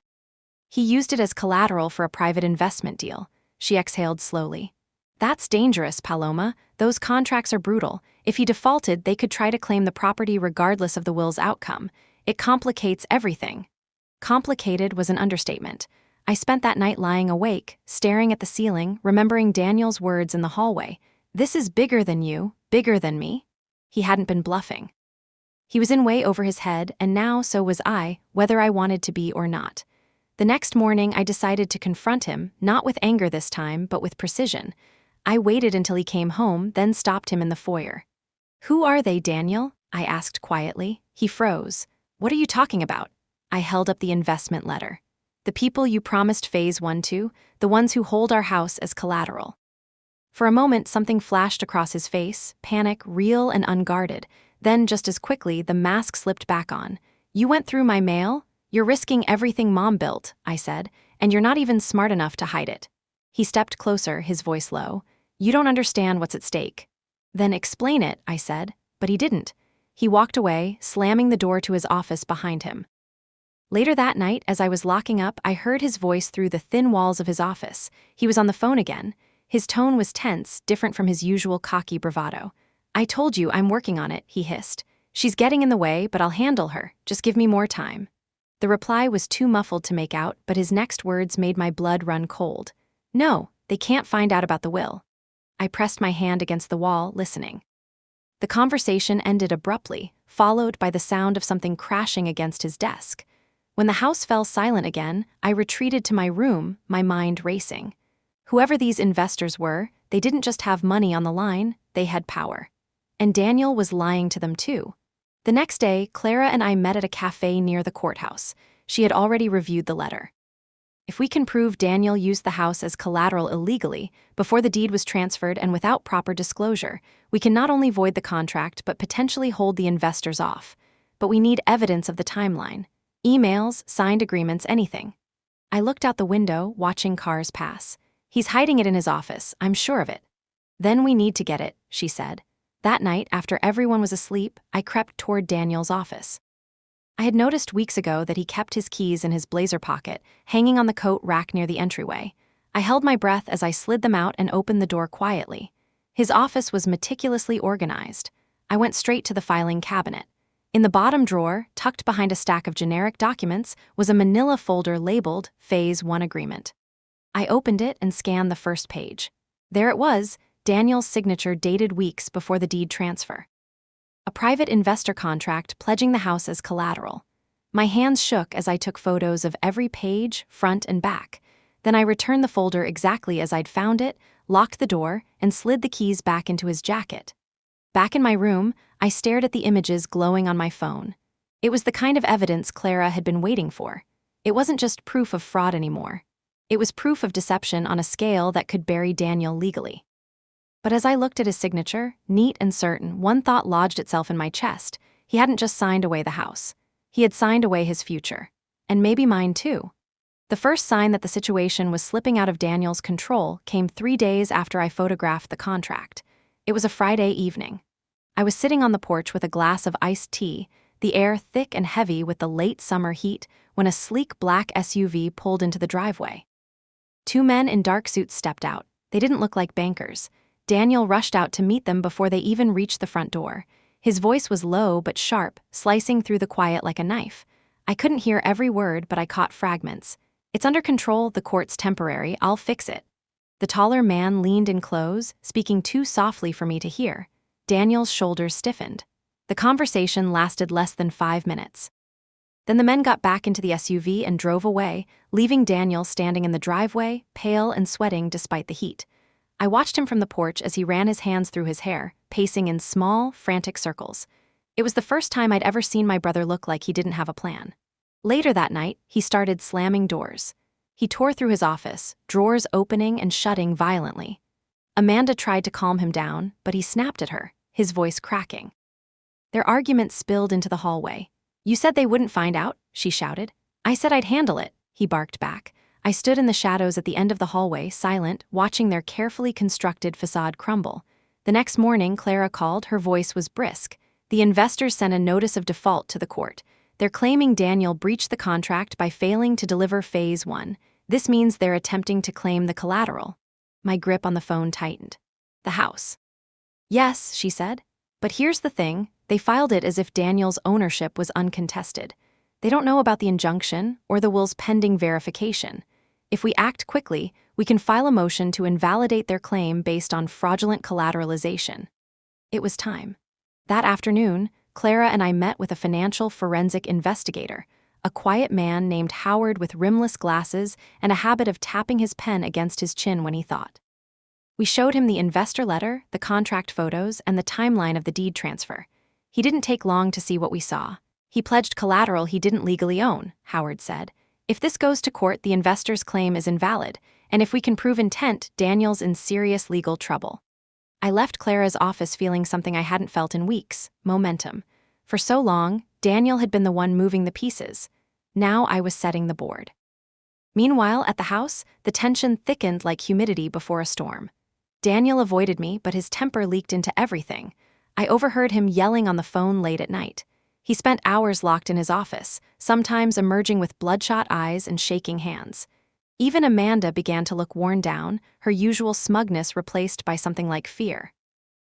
"He used it as collateral for a private investment deal." She exhaled slowly. That's dangerous, Paloma. Those contracts are brutal. If he defaulted, they could try to claim the property regardless of the will's outcome. It complicates everything. Complicated was an understatement. I spent that night lying awake, staring at the ceiling, remembering Daniel's words in the hallway. This is bigger than you, bigger than me. He hadn't been bluffing. He was in way over his head, and now so was I, whether I wanted to be or not. The next morning, I decided to confront him, not with anger this time, but with precision. I waited until he came home, then stopped him in the foyer. "Who are they, Daniel?" I asked quietly. He froze. "What are you talking about?" I held up the investment letter. "The people you promised phase 1 to, the ones who hold our house as collateral." For a moment, something flashed across his face, panic, real and unguarded. Then, just as quickly, the mask slipped back on. "You went through my mail? You're risking everything Mom built," I said, "and you're not even smart enough to hide it." He stepped closer, his voice low. "You don't understand what's at stake." "Then explain it," I said, but he didn't. He walked away, slamming the door to his office behind him. Later that night, as I was locking up, I heard his voice through the thin walls of his office. He was on the phone again. His tone was tense, different from his usual cocky bravado. "I told you I'm working on it," he hissed. "She's getting in the way, but I'll handle her. Just give me more time." The reply was too muffled to make out, but his next words made my blood run cold. "No, they can't find out about the will." I pressed my hand against the wall, listening. The conversation ended abruptly, followed by the sound of something crashing against his desk. When the house fell silent again, I retreated to my room, my mind racing. Whoever these investors were, they didn't just have money on the line, they had power. And Daniel was lying to them too. The next day, Clara and I met at a cafe near the courthouse. She had already reviewed the letter. "If we can prove Daniel used the house as collateral illegally, before the deed was transferred and without proper disclosure, we can not only void the contract but potentially hold the investors off. But we need evidence of the timeline. Emails, signed agreements, anything." I looked out the window, watching cars pass. "He's hiding it in his office, I'm sure of it." "Then we need to get it," she said. That night, after everyone was asleep, I crept toward Daniel's office. I had noticed weeks ago that he kept his keys in his blazer pocket, hanging on the coat rack near the entryway. I held my breath as I slid them out and opened the door quietly. His office was meticulously organized. I went straight to the filing cabinet. In the bottom drawer, tucked behind a stack of generic documents, was a manila folder labeled Phase 1 Agreement. I opened it and scanned the first page. There it was, Daniel's signature dated weeks before the deed transfer. A private investor contract pledging the house as collateral. My hands shook as I took photos of every page, front and back. Then I returned the folder exactly as I'd found it, locked the door, and slid the keys back into his jacket. Back in my room, I stared at the images glowing on my phone. It was the kind of evidence Clara had been waiting for. It wasn't just proof of fraud anymore. It was proof of deception on a scale that could bury Daniel legally. But as I looked at his signature, neat and certain, one thought lodged itself in my chest. He hadn't just signed away the house. He had signed away his future. And maybe mine too. The first sign that the situation was slipping out of Daniel's control came 3 days after I photographed the contract. It was a Friday evening. I was sitting on the porch with a glass of iced tea, the air thick and heavy with the late summer heat, when a sleek black SUV pulled into the driveway. 2 men in dark suits stepped out. They didn't look like bankers. Daniel rushed out to meet them before they even reached the front door. His voice was low but sharp, slicing through the quiet like a knife. I couldn't hear every word, but I caught fragments. "It's under control, the court's temporary, I'll fix it." The taller man leaned in close, speaking too softly for me to hear. Daniel's shoulders stiffened. The conversation lasted less than 5 minutes. Then the men got back into the SUV and drove away, leaving Daniel standing in the driveway, pale and sweating despite the heat. I watched him from the porch as he ran his hands through his hair, pacing in small, frantic circles. It was the first time I'd ever seen my brother look like he didn't have a plan. Later that night, he started slamming doors. He tore through his office, drawers opening and shutting violently. Amanda tried to calm him down, but he snapped at her, his voice cracking. Their argument spilled into the hallway. "You said they wouldn't find out," she shouted. "I said I'd handle it," he barked back. I stood in the shadows at the end of the hallway, silent, watching their carefully constructed facade crumble. The next morning, Clara called, her voice was brisk. "The investors sent a notice of default to the court. They're claiming Daniel breached the contract by failing to deliver Phase 1. This means they're attempting to claim the collateral." My grip on the phone tightened. The house. Yes, she said. But here's the thing, they filed it as if Daniel's ownership was uncontested. They don't know about the injunction or the will's pending verification. If we act quickly, we can file a motion to invalidate their claim based on fraudulent collateralization. It was time. That afternoon, Clara and I met with a financial forensic investigator, a quiet man named Howard with rimless glasses and a habit of tapping his pen against his chin when he thought. We showed him the investor letter, the contract photos, and the timeline of the deed transfer. He didn't take long to see what we saw. He pledged collateral he didn't legally own, Howard said. If this goes to court, the investor's claim is invalid, and if we can prove intent, Daniel's in serious legal trouble. I left Clara's office feeling something I hadn't felt in weeks: momentum. For so long, Daniel had been the one moving the pieces. Now I was setting the board. Meanwhile, at the house, the tension thickened like humidity before a storm. Daniel avoided me, but his temper leaked into everything. I overheard him yelling on the phone late at night. He spent hours locked in his office, sometimes emerging with bloodshot eyes and shaking hands. Even Amanda began to look worn down, her usual smugness replaced by something like fear.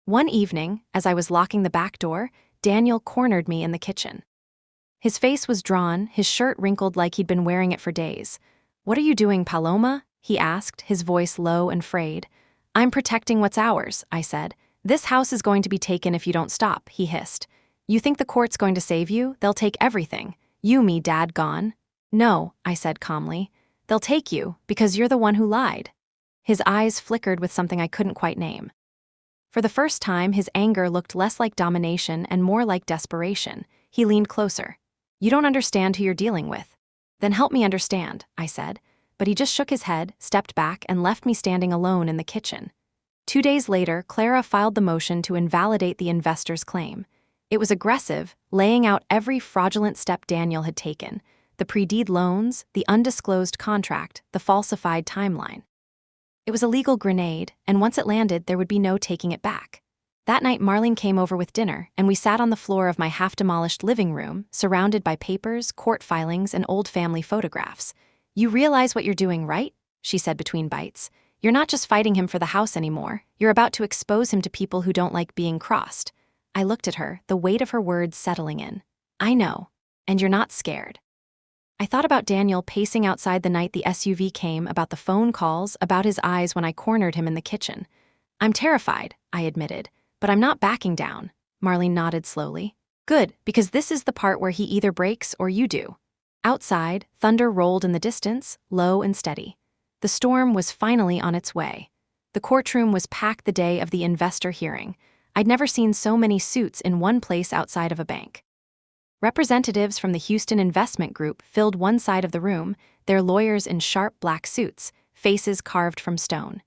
One evening, as I was locking the back door, Daniel cornered me in the kitchen. His face was drawn, his shirt wrinkled like he'd been wearing it for days. "What are you doing, Paloma?" he asked, his voice low and frayed. "I'm protecting what's ours," I said. "This house is going to be taken if you don't stop," he hissed. "You think the court's going to save you? They'll take everything. You, me, Dad, gone." "No," I said calmly. "They'll take you, because you're the one who lied." His eyes flickered with something I couldn't quite name. For the first time, his anger looked less like domination and more like desperation. He leaned closer. "You don't understand who you're dealing with." "Then help me understand," I said. But he just shook his head, stepped back, and left me standing alone in the kitchen. 2 days later, Clara filed the motion to invalidate the investor's claim. It was aggressive, laying out every fraudulent step Daniel had taken: the pre-deed loans, the undisclosed contract, the falsified timeline. It was a legal grenade, and once it landed, there would be no taking it back. That night, Marlene came over with dinner, and we sat on the floor of my half-demolished living room, surrounded by papers, court filings, and old family photographs. "You realize what you're doing, right?" she said between bites. "You're not just fighting him for the house anymore. You're about to expose him to people who don't like being crossed." I looked at her, the weight of her words settling in. "I know. And you're not scared." I thought about Daniel pacing outside the night the SUV came, about the phone calls, about his eyes when I cornered him in the kitchen. "I'm terrified," I admitted, "but I'm not backing down." Marlene nodded slowly. "Good, because this is the part where he either breaks or you do." Outside, thunder rolled in the distance, low and steady. The storm was finally on its way. The courtroom was packed the day of the investor hearing. I'd never seen so many suits in one place outside of a bank. Representatives from the Houston Investment Group filled one side of the room, their lawyers in sharp black suits, faces carved from stone.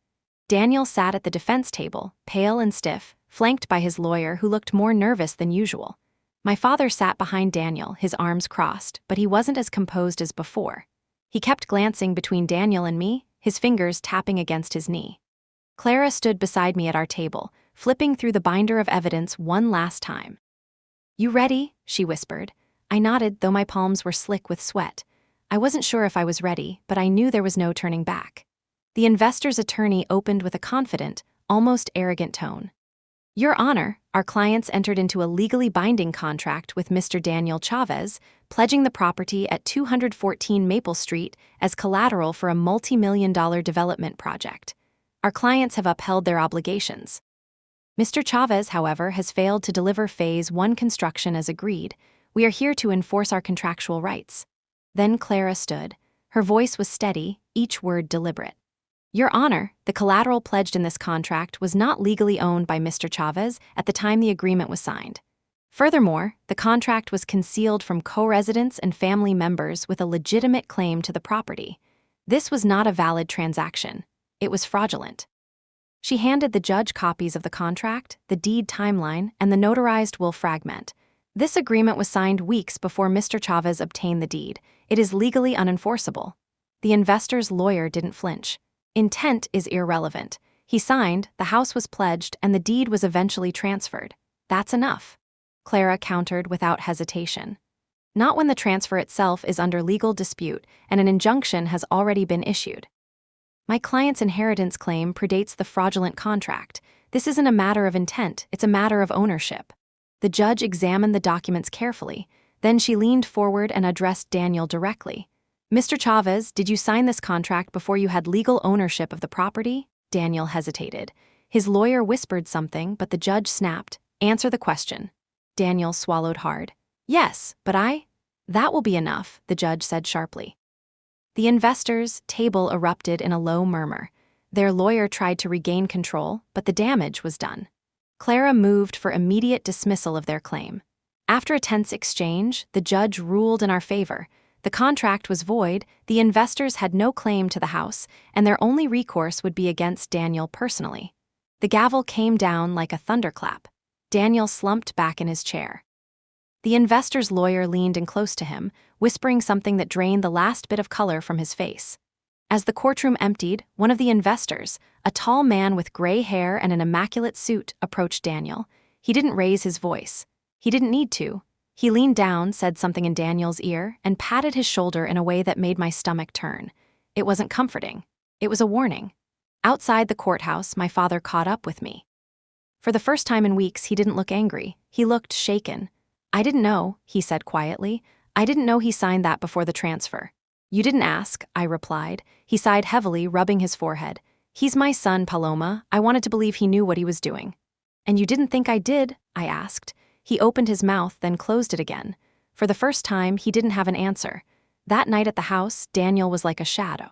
Daniel sat at the defense table, pale and stiff, flanked by his lawyer who looked more nervous than usual. My father sat behind Daniel, his arms crossed, but he wasn't as composed as before. He kept glancing between Daniel and me, his fingers tapping against his knee. Clara stood beside me at our table, flipping through the binder of evidence one last time. "You ready?" she whispered. I nodded, though my palms were slick with sweat. I wasn't sure if I was ready, but I knew there was no turning back. The investor's attorney opened with a confident, almost arrogant tone. "Your Honor, our clients entered into a legally binding contract with Mr. Daniel Chavez, pledging the property at 214 Maple Street as collateral for a multi-million-dollar development project. Our clients have upheld their obligations. Mr. Chavez, however, has failed to deliver Phase 1 construction as agreed. We are here to enforce our contractual rights." Then Clara stood. Her voice was steady, each word deliberate. "Your Honor, the collateral pledged in this contract was not legally owned by Mr. Chavez at the time the agreement was signed. Furthermore, the contract was concealed from co-residents and family members with a legitimate claim to the property. This was not a valid transaction. It was fraudulent." She handed the judge copies of the contract, the deed timeline, and the notarized will fragment. "This agreement was signed weeks before Mr. Chavez obtained the deed. It is legally unenforceable." The investor's lawyer didn't flinch. "Intent is irrelevant. He signed, the house was pledged, and the deed was eventually transferred. That's enough," Clara countered without hesitation. "Not when the transfer itself is under legal dispute and an injunction has already been issued." My client's inheritance claim predates the fraudulent contract. This isn't a matter of intent, it's a matter of ownership. The judge examined the documents carefully. Then she leaned forward and addressed Daniel directly. Mr. Chavez, did you sign this contract before you had legal ownership of the property? Daniel hesitated. His lawyer whispered something, but the judge snapped. Answer the question. Daniel swallowed hard. Yes, but That will be enough, the judge said sharply. The investors' table erupted in a low murmur. Their lawyer tried to regain control, but the damage was done. Clara moved for immediate dismissal of their claim. After a tense exchange, the judge ruled in our favor. The contract was void, the investors had no claim to the house, and their only recourse would be against Daniel personally. The gavel came down like a thunderclap. Daniel slumped back in his chair. The investor's lawyer leaned in close to him, whispering something that drained the last bit of color from his face. As the courtroom emptied, one of the investors, a tall man with gray hair and an immaculate suit, approached Daniel. He didn't raise his voice. He didn't need to. He leaned down, said something in Daniel's ear, and patted his shoulder in a way that made my stomach turn. It wasn't comforting. It was a warning. Outside the courthouse, my father caught up with me. For the first time in weeks, he didn't look angry. He looked shaken. I didn't know, he said quietly. I didn't know he signed that before the transfer. You didn't ask, I replied. He sighed heavily, rubbing his forehead. He's my son, Paloma. I wanted to believe he knew what he was doing. And you didn't think I did? I asked. He opened his mouth, then closed it again. For the first time, he didn't have an answer. That night at the house, Daniel was like a shadow.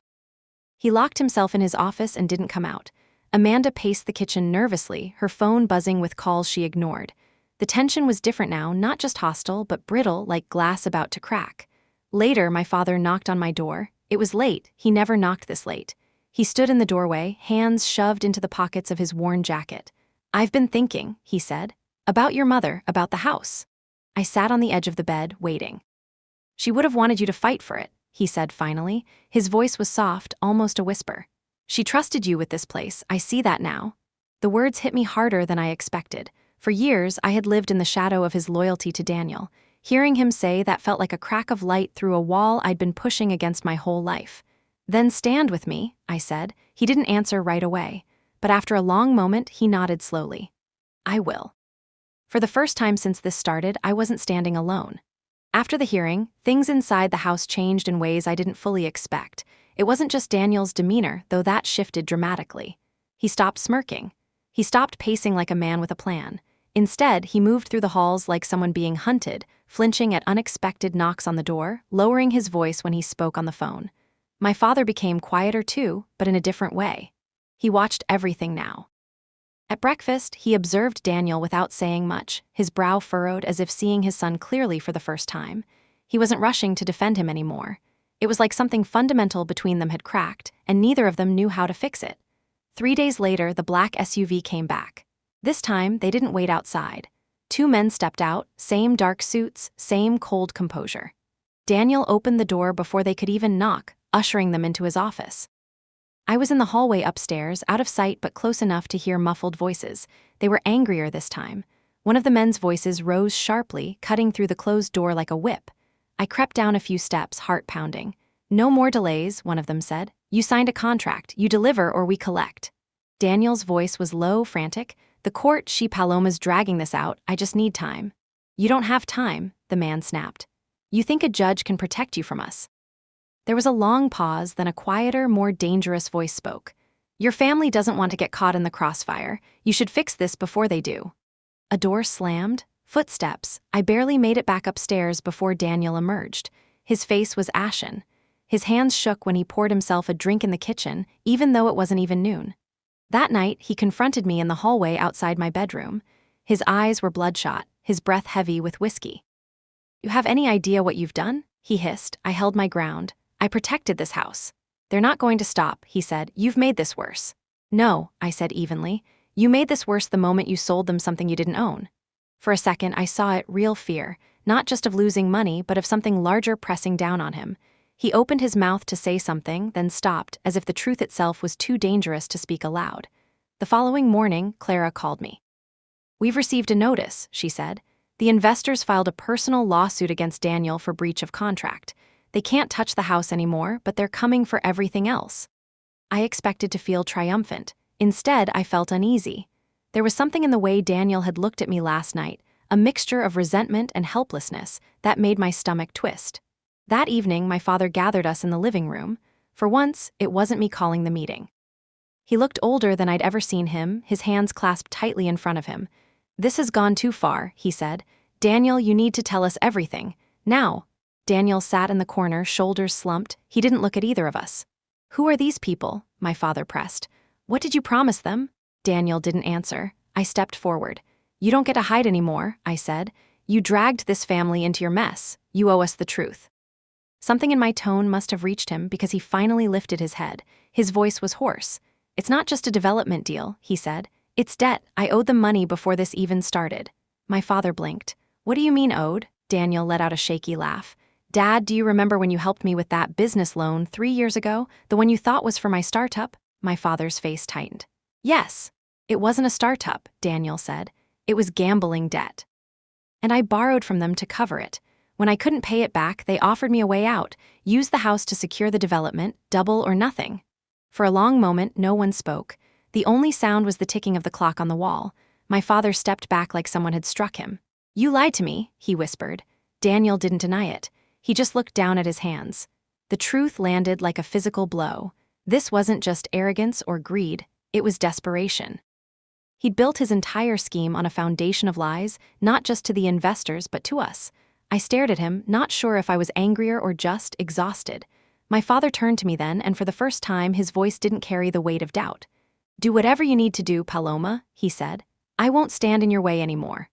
He locked himself in his office and didn't come out. Amanda paced the kitchen nervously, her phone buzzing with calls she ignored. The tension was different now, not just hostile, but brittle, like glass about to crack. Later, my father knocked on my door. It was late. He never knocked this late. He stood in the doorway, hands shoved into the pockets of his worn jacket. I've been thinking, he said, about your mother, about the house. I sat on the edge of the bed, waiting. She would have wanted you to fight for it, he said finally. His voice was soft, almost a whisper. She trusted you with this place, I see that now. The words hit me harder than I expected. For years, I had lived in the shadow of his loyalty to Daniel. Hearing him say that felt like a crack of light through a wall I'd been pushing against my whole life. Then stand with me, I said. He didn't answer right away. But after a long moment, he nodded slowly. I will. For the first time since this started, I wasn't standing alone. After the hearing, things inside the house changed in ways I didn't fully expect. It wasn't just Daniel's demeanor, though that shifted dramatically. He stopped smirking. He stopped pacing like a man with a plan. Instead, he moved through the halls like someone being hunted, flinching at unexpected knocks on the door, lowering his voice when he spoke on the phone. My father became quieter too, but in a different way. He watched everything now. At breakfast, he observed Daniel without saying much, his brow furrowed as if seeing his son clearly for the first time. He wasn't rushing to defend him anymore. It was like something fundamental between them had cracked, and neither of them knew how to fix it. 3 days later, the black SUV came back. This time, they didn't wait outside. 2 men stepped out, same dark suits, same cold composure. Daniel opened the door before they could even knock, ushering them into his office. I was in the hallway upstairs, out of sight but close enough to hear muffled voices. They were angrier this time. One of the men's voices rose sharply, cutting through the closed door like a whip. I crept down a few steps, heart pounding. No more delays, one of them said. You signed a contract. You deliver or we collect. Daniel's voice was low, frantic. The court, Paloma's dragging this out. I just need time. You don't have time, the man snapped. You think a judge can protect you from us? There was a long pause, then a quieter, more dangerous voice spoke. Your family doesn't want to get caught in the crossfire. You should fix this before they do. A door slammed. Footsteps. I barely made it back upstairs before Daniel emerged. His face was ashen. His hands shook when he poured himself a drink in the kitchen, even though it wasn't even noon. That night, he confronted me in the hallway outside my bedroom. His eyes were bloodshot, his breath heavy with whiskey. You have any idea what you've done? He hissed. I held my ground. I protected this house. They're not going to stop, he said. You've made this worse. No, I said evenly. You made this worse the moment you sold them something you didn't own. For a second, I saw it, real fear, not just of losing money, but of something larger pressing down on him. He opened his mouth to say something, then stopped, as if the truth itself was too dangerous to speak aloud. The following morning, Clara called me. We've received a notice, she said. The investors filed a personal lawsuit against Daniel for breach of contract. They can't touch the house anymore, but they're coming for everything else. I expected to feel triumphant. Instead, I felt uneasy. There was something in the way Daniel had looked at me last night, a mixture of resentment and helplessness, that made my stomach twist. That evening, my father gathered us in the living room. For once, it wasn't me calling the meeting. He looked older than I'd ever seen him, his hands clasped tightly in front of him. "This has gone too far," he said. "Daniel, you need to tell us everything. Now." Daniel sat in the corner, shoulders slumped. He didn't look at either of us. "Who are these people?" my father pressed. "What did you promise them?" Daniel didn't answer. I stepped forward. "You don't get to hide anymore," I said. "You dragged this family into your mess. You owe us the truth." Something in my tone must have reached him because he finally lifted his head. His voice was hoarse. "It's not just a development deal," he said. "It's debt. I owed them money before this even started." My father blinked. "What do you mean owed?" Daniel let out a shaky laugh. "Dad, do you remember when you helped me with that business loan 3 years ago? The one you thought was for my startup?" My father's face tightened. "Yes." "It wasn't a startup," Daniel said. "It was gambling debt. And I borrowed from them to cover it. When I couldn't pay it back, they offered me a way out. Use the house to secure the development, double or nothing." For a long moment, no one spoke. The only sound was the ticking of the clock on the wall. My father stepped back like someone had struck him. "You lied to me," he whispered. Daniel didn't deny it. He just looked down at his hands. The truth landed like a physical blow. This wasn't just arrogance or greed, it was desperation. He'd built his entire scheme on a foundation of lies, not just to the investors but to us. I stared at him, not sure if I was angrier or just exhausted. My father turned to me then, and for the first time his voice didn't carry the weight of doubt. "Do whatever you need to do, Paloma," he said. "I won't stand in your way anymore."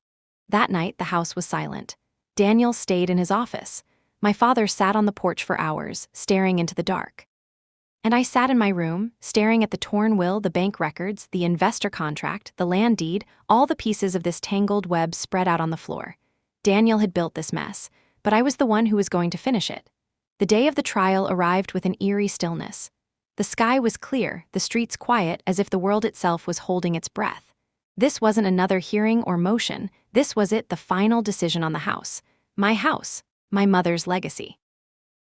That night, the house was silent. Daniel stayed in his office. My father sat on the porch for hours, staring into the dark. And I sat in my room, staring at the torn will, the bank records, the investor contract, the land deed, all the pieces of this tangled web spread out on the floor. Daniel had built this mess, but I was the one who was going to finish it. The day of the trial arrived with an eerie stillness. The sky was clear, the streets quiet, as if the world itself was holding its breath. This wasn't another hearing or motion. This was it, the final decision on the house. My house, my mother's legacy.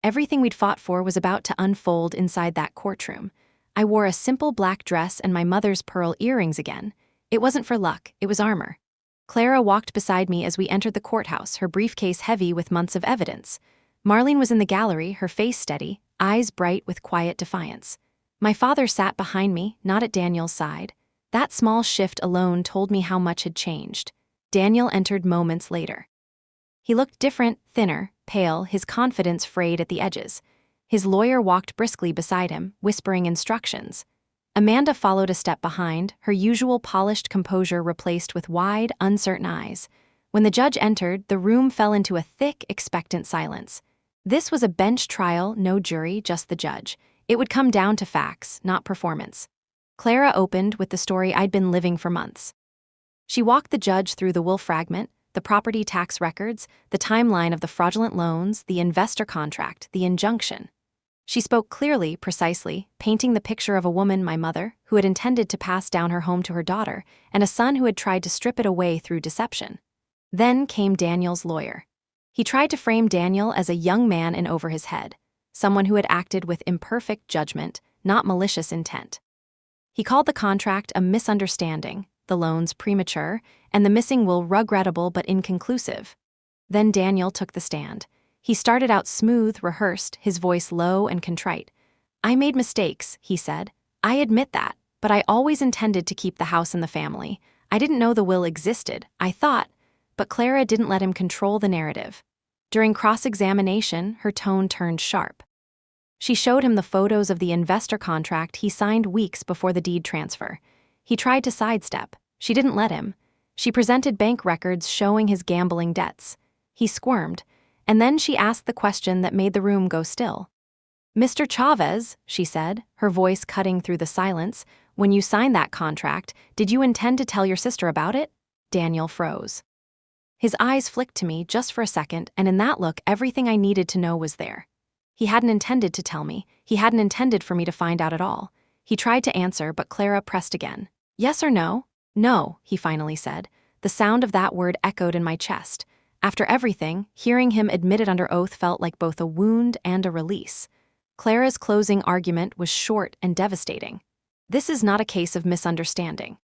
Everything we'd fought for was about to unfold inside that courtroom. I wore a simple black dress and my mother's pearl earrings again. It wasn't for luck, it was armor. Clara walked beside me as we entered the courthouse, her briefcase heavy with months of evidence. Marlene was in the gallery, her face steady, eyes bright with quiet defiance. My father sat behind me, not at Daniel's side. That small shift alone told me how much had changed. Daniel entered moments later. He looked different, thinner, pale, his confidence frayed at the edges. His lawyer walked briskly beside him, whispering instructions. Amanda followed a step behind, her usual polished composure replaced with wide, uncertain eyes. When the judge entered, the room fell into a thick, expectant silence. This was a bench trial, no jury, just the judge. It would come down to facts, not performance. Clara opened with the story I'd been living for months. She walked the judge through the will fragment, the property tax records, the timeline of the fraudulent loans, the investor contract, the injunction. She spoke clearly, precisely, painting the picture of a woman, my mother, who had intended to pass down her home to her daughter, and a son who had tried to strip it away through deception. Then came Daniel's lawyer. He tried to frame Daniel as a young man in over his head, someone who had acted with imperfect judgment, not malicious intent. He called the contract a misunderstanding, the loans premature, and the missing will regrettable but inconclusive. Then Daniel took the stand. He started out smooth, rehearsed, his voice low and contrite. "I made mistakes," he said. "I admit that, but I always intended to keep the house in the family. I didn't know the will existed, I thought." But Clara didn't let him control the narrative. During cross-examination, her tone turned sharp. She showed him the photos of the investor contract he signed weeks before the deed transfer. He tried to sidestep. She didn't let him. She presented bank records showing his gambling debts. He squirmed, and then she asked the question that made the room go still. "Mr. Chavez," she said, her voice cutting through the silence, "when you signed that contract, did you intend to tell your sister about it?" Daniel froze. His eyes flicked to me just for a second, and in that look, everything I needed to know was there. He hadn't intended to tell me. He hadn't intended for me to find out at all. He tried to answer, but Clara pressed again. "Yes or no?" "No," he finally said. The sound of that word echoed in my chest. After everything, hearing him admit it under oath felt like both a wound and a release. Clara's closing argument was short and devastating. This is not a case of misunderstanding.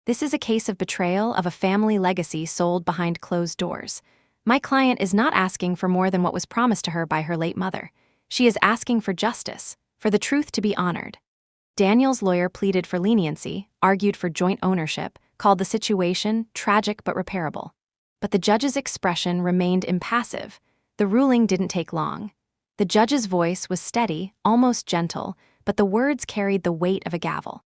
This is a case of betrayal of a family legacy sold behind closed doors. My client is not asking for more than what was promised to her by her late mother. She is asking for justice, for the truth to be honored. Daniel's lawyer pleaded for leniency, argued for joint ownership, called the situation tragic but repairable. But the judge's expression remained impassive. The ruling didn't take long. The judge's voice was steady, almost gentle, but the words carried the weight of a gavel.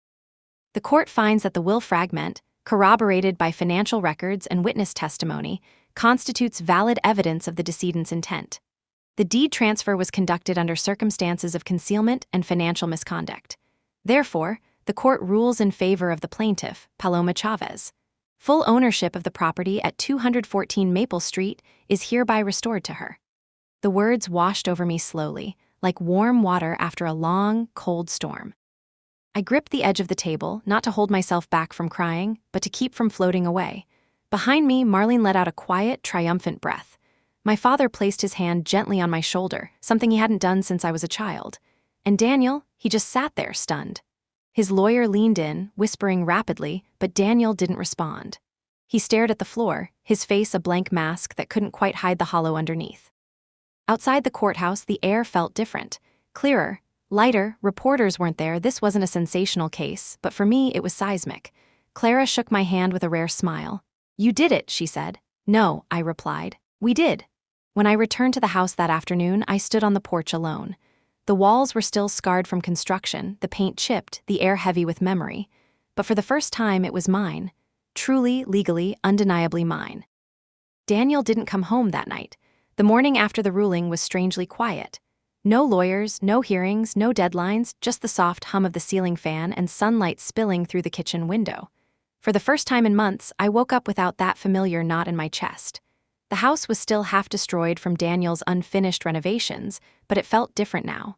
The court finds that the will fragment, corroborated by financial records and witness testimony, constitutes valid evidence of the decedent's intent. The deed transfer was conducted under circumstances of concealment and financial misconduct. Therefore, the court rules in favor of the plaintiff, Paloma Chavez. Full ownership of the property at 214 Maple Street is hereby restored to her. The words washed over me slowly, like warm water after a long, cold storm. I gripped the edge of the table, not to hold myself back from crying, but to keep from floating away. Behind me, Marlene let out a quiet, triumphant breath. My father placed his hand gently on my shoulder, something he hadn't done since I was a child. And Daniel, he just sat there, stunned. His lawyer leaned in, whispering rapidly, but Daniel didn't respond. He stared at the floor, his face a blank mask that couldn't quite hide the hollow underneath. Outside the courthouse, the air felt different, clearer, lighter. Reporters weren't there. This wasn't a sensational case, but for me, it was seismic. Clara shook my hand with a rare smile. "You did it," she said. "No," I replied. "We did." When I returned to the house that afternoon, I stood on the porch alone. The walls were still scarred from construction, the paint chipped, the air heavy with memory. But for the first time, it was mine. Truly, legally, undeniably mine. Daniel didn't come home that night. The morning after the ruling was strangely quiet. No lawyers, no hearings, no deadlines, just the soft hum of the ceiling fan and sunlight spilling through the kitchen window. For the first time in months, I woke up without that familiar knot in my chest. The house was still half destroyed from Daniel's unfinished renovations, but it felt different now.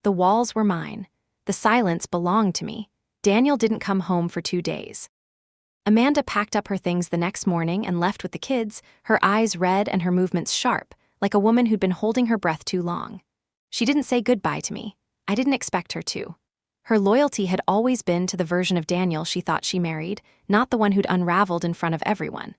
The walls were mine. The silence belonged to me. Daniel didn't come home for 2 days. Amanda packed up her things the next morning and left with the kids, her eyes red and her movements sharp, like a woman who'd been holding her breath too long. She didn't say goodbye to me. I didn't expect her to. Her loyalty had always been to the version of Daniel she thought she married, not the one who'd unraveled in front of everyone.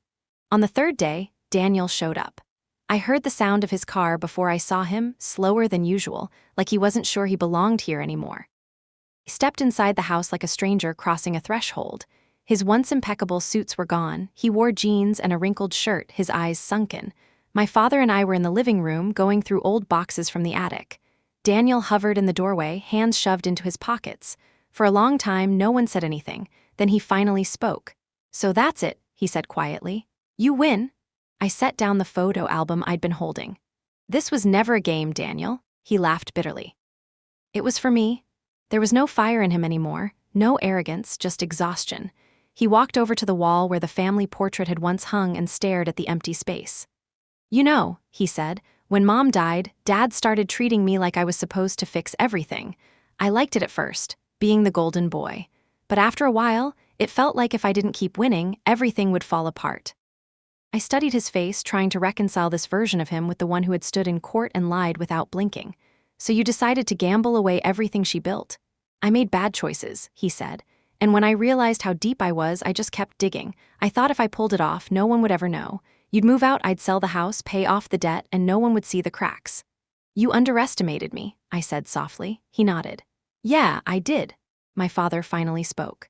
On the 3rd day, Daniel showed up. I heard the sound of his car before I saw him, slower than usual, like he wasn't sure he belonged here anymore. He stepped inside the house like a stranger crossing a threshold. His once impeccable suits were gone. He wore jeans and a wrinkled shirt, his eyes sunken. My father and I were in the living room, going through old boxes from the attic. Daniel hovered in the doorway, hands shoved into his pockets. For a long time, no one said anything. Then he finally spoke. "So that's it," he said quietly. "You win." I set down the photo album I'd been holding. "This was never a game, Daniel," he laughed bitterly. "It was for me." There was no fire in him anymore, no arrogance, just exhaustion. He walked over to the wall where the family portrait had once hung and stared at the empty space. "You know," he said, "when Mom died, Dad started treating me like I was supposed to fix everything. I liked it at first, being the golden boy. But after a while, it felt like if I didn't keep winning, everything would fall apart." I studied his face, trying to reconcile this version of him with the one who had stood in court and lied without blinking. "So you decided to gamble away everything she built?" "I made bad choices," he said. "And when I realized how deep I was, I just kept digging. I thought if I pulled it off, no one would ever know. You'd move out, I'd sell the house, pay off the debt, and no one would see the cracks." "You underestimated me," I said softly. He nodded. "Yeah, I did." My father finally spoke.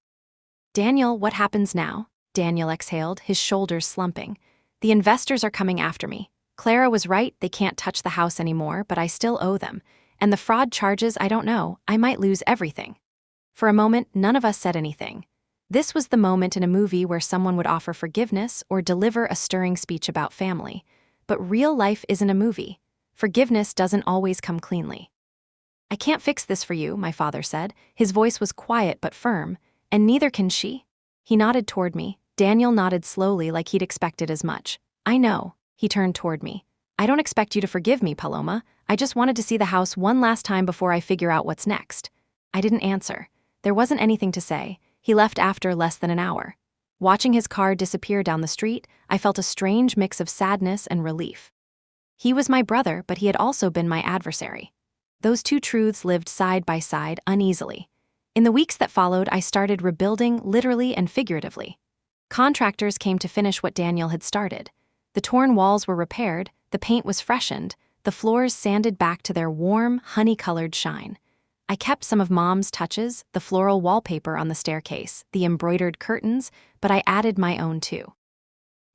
"Daniel, what happens now?" Daniel exhaled, his shoulders slumping. "The investors are coming after me. Clara was right, they can't touch the house anymore, but I still owe them. And the fraud charges, I don't know, I might lose everything." For a moment, none of us said anything. This was the moment in a movie where someone would offer forgiveness or deliver a stirring speech about family. But real life isn't a movie. Forgiveness doesn't always come cleanly. "I can't fix this for you," my father said. His voice was quiet but firm. "And neither can she." He nodded toward me. Daniel nodded slowly like he'd expected as much. "I know." He turned toward me. "I don't expect you to forgive me, Paloma. I just wanted to see the house one last time before I figure out what's next." I didn't answer. There wasn't anything to say. He left after less than an hour. Watching his car disappear down the street, I felt a strange mix of sadness and relief. He was my brother, but he had also been my adversary. Those two truths lived side by side uneasily. In the weeks that followed, I started rebuilding literally and figuratively. Contractors came to finish what Daniel had started. The torn walls were repaired, the paint was freshened, the floors sanded back to their warm, honey-colored shine. I kept some of Mom's touches, the floral wallpaper on the staircase, the embroidered curtains, but I added my own too.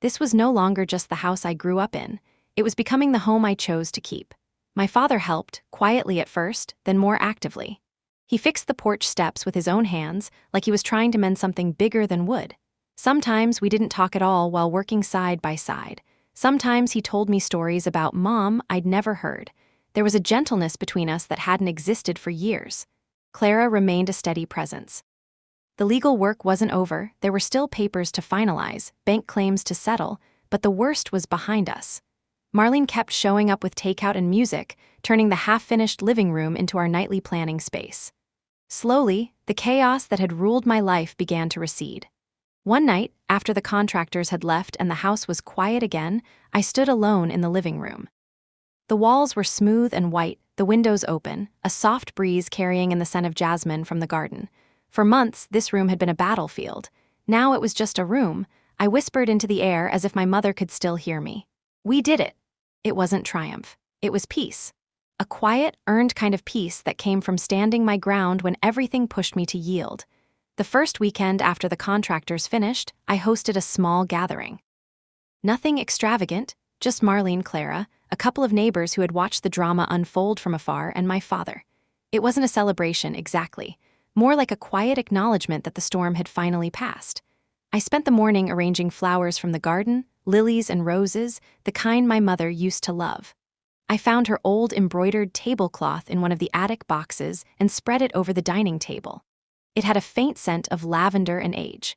This was no longer just the house I grew up in. It was becoming the home I chose to keep. My father helped, quietly at first, then more actively. He fixed the porch steps with his own hands, like he was trying to mend something bigger than wood. Sometimes we didn't talk at all while working side by side. Sometimes he told me stories about Mom I'd never heard. There was a gentleness between us that hadn't existed for years. Clara remained a steady presence. The legal work wasn't over, there were still papers to finalize, bank claims to settle, but the worst was behind us. Marlene kept showing up with takeout and music, turning the half-finished living room into our nightly planning space. Slowly, the chaos that had ruled my life began to recede. One night, after the contractors had left and the house was quiet again, I stood alone in the living room. The walls were smooth and white, the windows open, a soft breeze carrying in the scent of jasmine from the garden. For months, this room had been a battlefield. Now it was just a room. I whispered into the air as if my mother could still hear me. We did it. It wasn't triumph. It was peace. A quiet, earned kind of peace that came from standing my ground when everything pushed me to yield. The first weekend after the contractors finished, I hosted a small gathering. Nothing extravagant, just Marlene, Clara, a couple of neighbors who had watched the drama unfold from afar, and my father. It wasn't a celebration, exactly. More like a quiet acknowledgement that the storm had finally passed. I spent the morning arranging flowers from the garden, lilies and roses, the kind my mother used to love. I found her old embroidered tablecloth in one of the attic boxes and spread it over the dining table. It had a faint scent of lavender and age.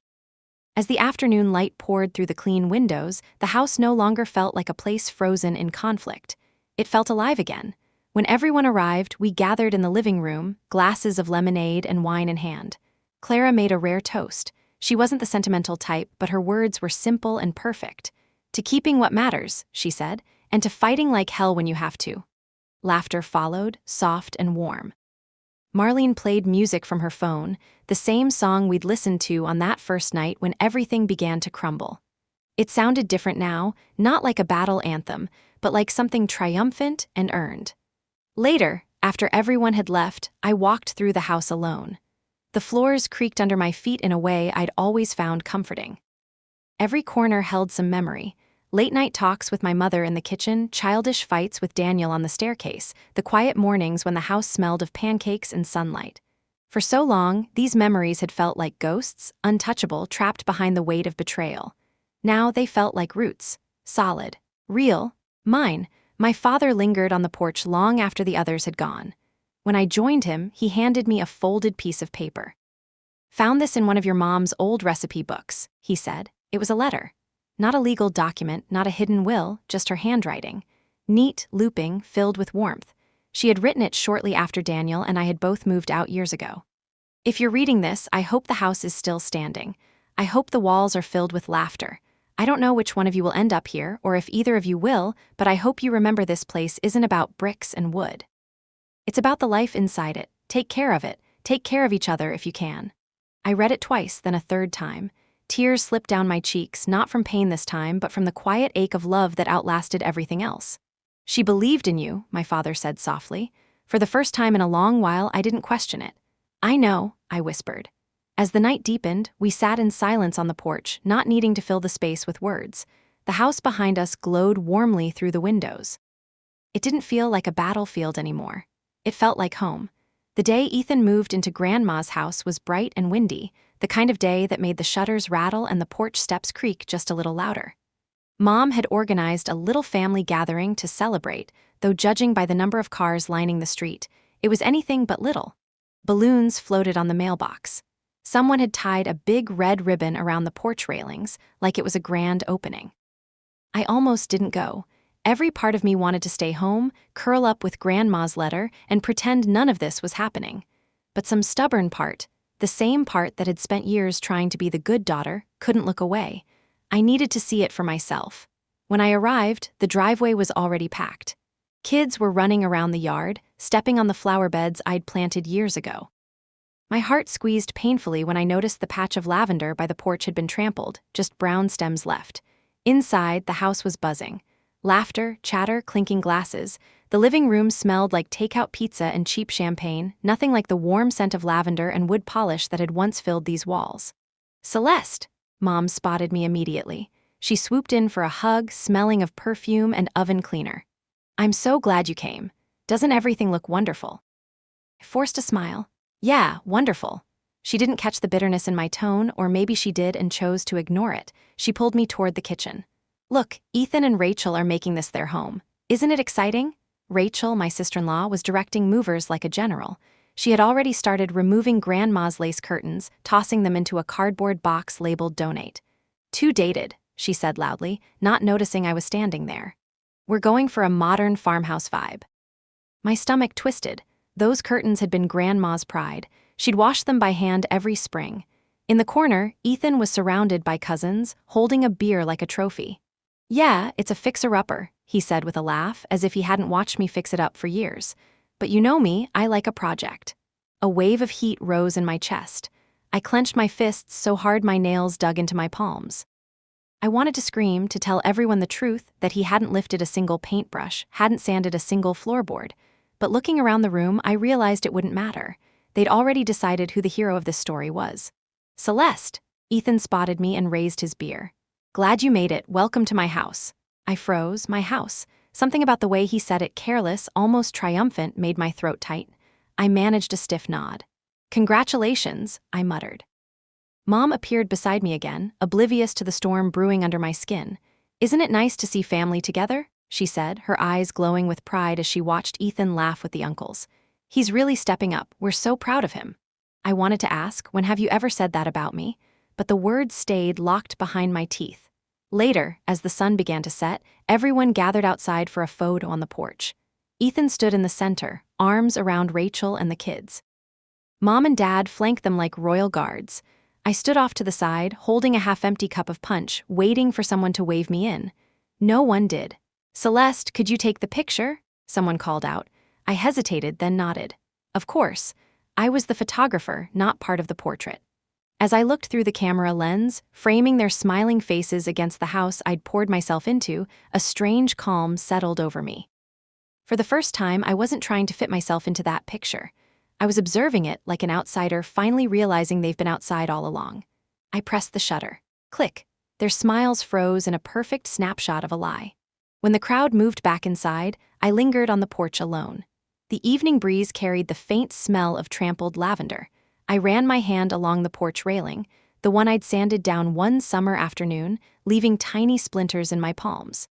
As the afternoon light poured through the clean windows, the house no longer felt like a place frozen in conflict. It felt alive again. When everyone arrived, we gathered in the living room, glasses of lemonade and wine in hand. Clara made a rare toast. She wasn't the sentimental type, but her words were simple and perfect. "To keeping what matters," she said, "and to fighting like hell when you have to." Laughter followed, soft and warm. Marlene played music from her phone, the same song we'd listened to on that first night when everything began to crumble. It sounded different now, not like a battle anthem, but like something triumphant and earned. Later, after everyone had left, I walked through the house alone. The floors creaked under my feet in a way I'd always found comforting. Every corner held some memory. Late-night talks with my mother in the kitchen, childish fights with Daniel on the staircase, the quiet mornings when the house smelled of pancakes and sunlight. For so long, these memories had felt like ghosts, untouchable, trapped behind the weight of betrayal. Now they felt like roots, solid, real, mine. My father lingered on the porch long after the others had gone. When I joined him, he handed me a folded piece of paper. "Found this in one of your mom's old recipe books," he said. It was a letter. Not a legal document, not a hidden will, just her handwriting. Neat, looping, filled with warmth. She had written it shortly after Daniel and I had both moved out years ago. "If you're reading this, I hope the house is still standing. I hope the walls are filled with laughter. I don't know which one of you will end up here, or if either of you will, but I hope you remember this place isn't about bricks and wood. It's about the life inside it. Take care of it. Take care of each other if you can." I read it twice, then a third time. Tears slipped down my cheeks, not from pain this time, but from the quiet ache of love that outlasted everything else. "She believed in you," my father said softly. For the first time in a long while, I didn't question it. "I know," I whispered. As the night deepened, we sat in silence on the porch, not needing to fill the space with words. The house behind us glowed warmly through the windows. It didn't feel like a battlefield anymore. It felt like home. The day Ethan moved into Grandma's house was bright and windy, the kind of day that made the shutters rattle and the porch steps creak just a little louder. Mom had organized a little family gathering to celebrate, though judging by the number of cars lining the street, it was anything but little. Balloons floated on the mailbox. Someone had tied a big red ribbon around the porch railings, like it was a grand opening. I almost didn't go. Every part of me wanted to stay home, curl up with Grandma's letter, and pretend none of this was happening. But some stubborn part, the same part that had spent years trying to be the good daughter, couldn't look away. I needed to see it for myself. When I arrived, the driveway was already packed. Kids were running around the yard, stepping on the flower beds I'd planted years ago. My heart squeezed painfully when I noticed the patch of lavender by the porch had been trampled, just brown stems left. Inside, the house was buzzing. Laughter, chatter, clinking glasses. The living room smelled like takeout pizza and cheap champagne, nothing like the warm scent of lavender and wood polish that had once filled these walls. "Celeste!" Mom spotted me immediately. She swooped in for a hug, smelling of perfume and oven cleaner. "I'm so glad you came. Doesn't everything look wonderful?" I forced a smile. "Yeah, wonderful." She didn't catch the bitterness in my tone, or maybe she did and chose to ignore it. She pulled me toward the kitchen. "Look, Ethan and Rachel are making this their home. Isn't it exciting?" Rachel, my sister-in-law, was directing movers like a general. She had already started removing Grandma's lace curtains, tossing them into a cardboard box labeled "Donate." "Too dated," she said loudly, not noticing I was standing there. "We're going for a modern farmhouse vibe." My stomach twisted. Those curtains had been Grandma's pride. She'd washed them by hand every spring. In the corner, Ethan was surrounded by cousins, holding a beer like a trophy. "Yeah, it's a fixer-upper," he said with a laugh, as if he hadn't watched me fix it up for years. "But you know me, I like a project." A wave of heat rose in my chest. I clenched my fists so hard my nails dug into my palms. I wanted to scream, to tell everyone the truth, that he hadn't lifted a single paintbrush, hadn't sanded a single floorboard. But looking around the room, I realized it wouldn't matter. They'd already decided who the hero of this story was. "Celeste!" Ethan spotted me and raised his beer. "Glad you made it. Welcome to my house." I froze. My house. Something about the way he said it, careless, almost triumphant, made my throat tight. I managed a stiff nod. "Congratulations," I muttered. Mom appeared beside me again, oblivious to the storm brewing under my skin. "Isn't it nice to see family together?" she said, her eyes glowing with pride as she watched Ethan laugh with the uncles. "He's really stepping up. We're so proud of him." I wanted to ask, "When have you ever said that about me?" But the words stayed locked behind my teeth. Later, as the sun began to set, everyone gathered outside for a photo on the porch. Ethan stood in the center, arms around Rachel and the kids. Mom and Dad flanked them like royal guards. I stood off to the side, holding a half-empty cup of punch, waiting for someone to wave me in. No one did. "Celeste, could you take the picture?" someone called out. I hesitated, then nodded. Of course. I was the photographer, not part of the portrait. As I looked through the camera lens, framing their smiling faces against the house I'd poured myself into, a strange calm settled over me. For the first time, I wasn't trying to fit myself into that picture. I was observing it like an outsider finally realizing they've been outside all along. I pressed the shutter. Click. Their smiles froze in a perfect snapshot of a lie. When the crowd moved back inside, I lingered on the porch alone. The evening breeze carried the faint smell of trampled lavender. I ran my hand along the porch railing, the one I'd sanded down one summer afternoon, leaving tiny splinters in my palms.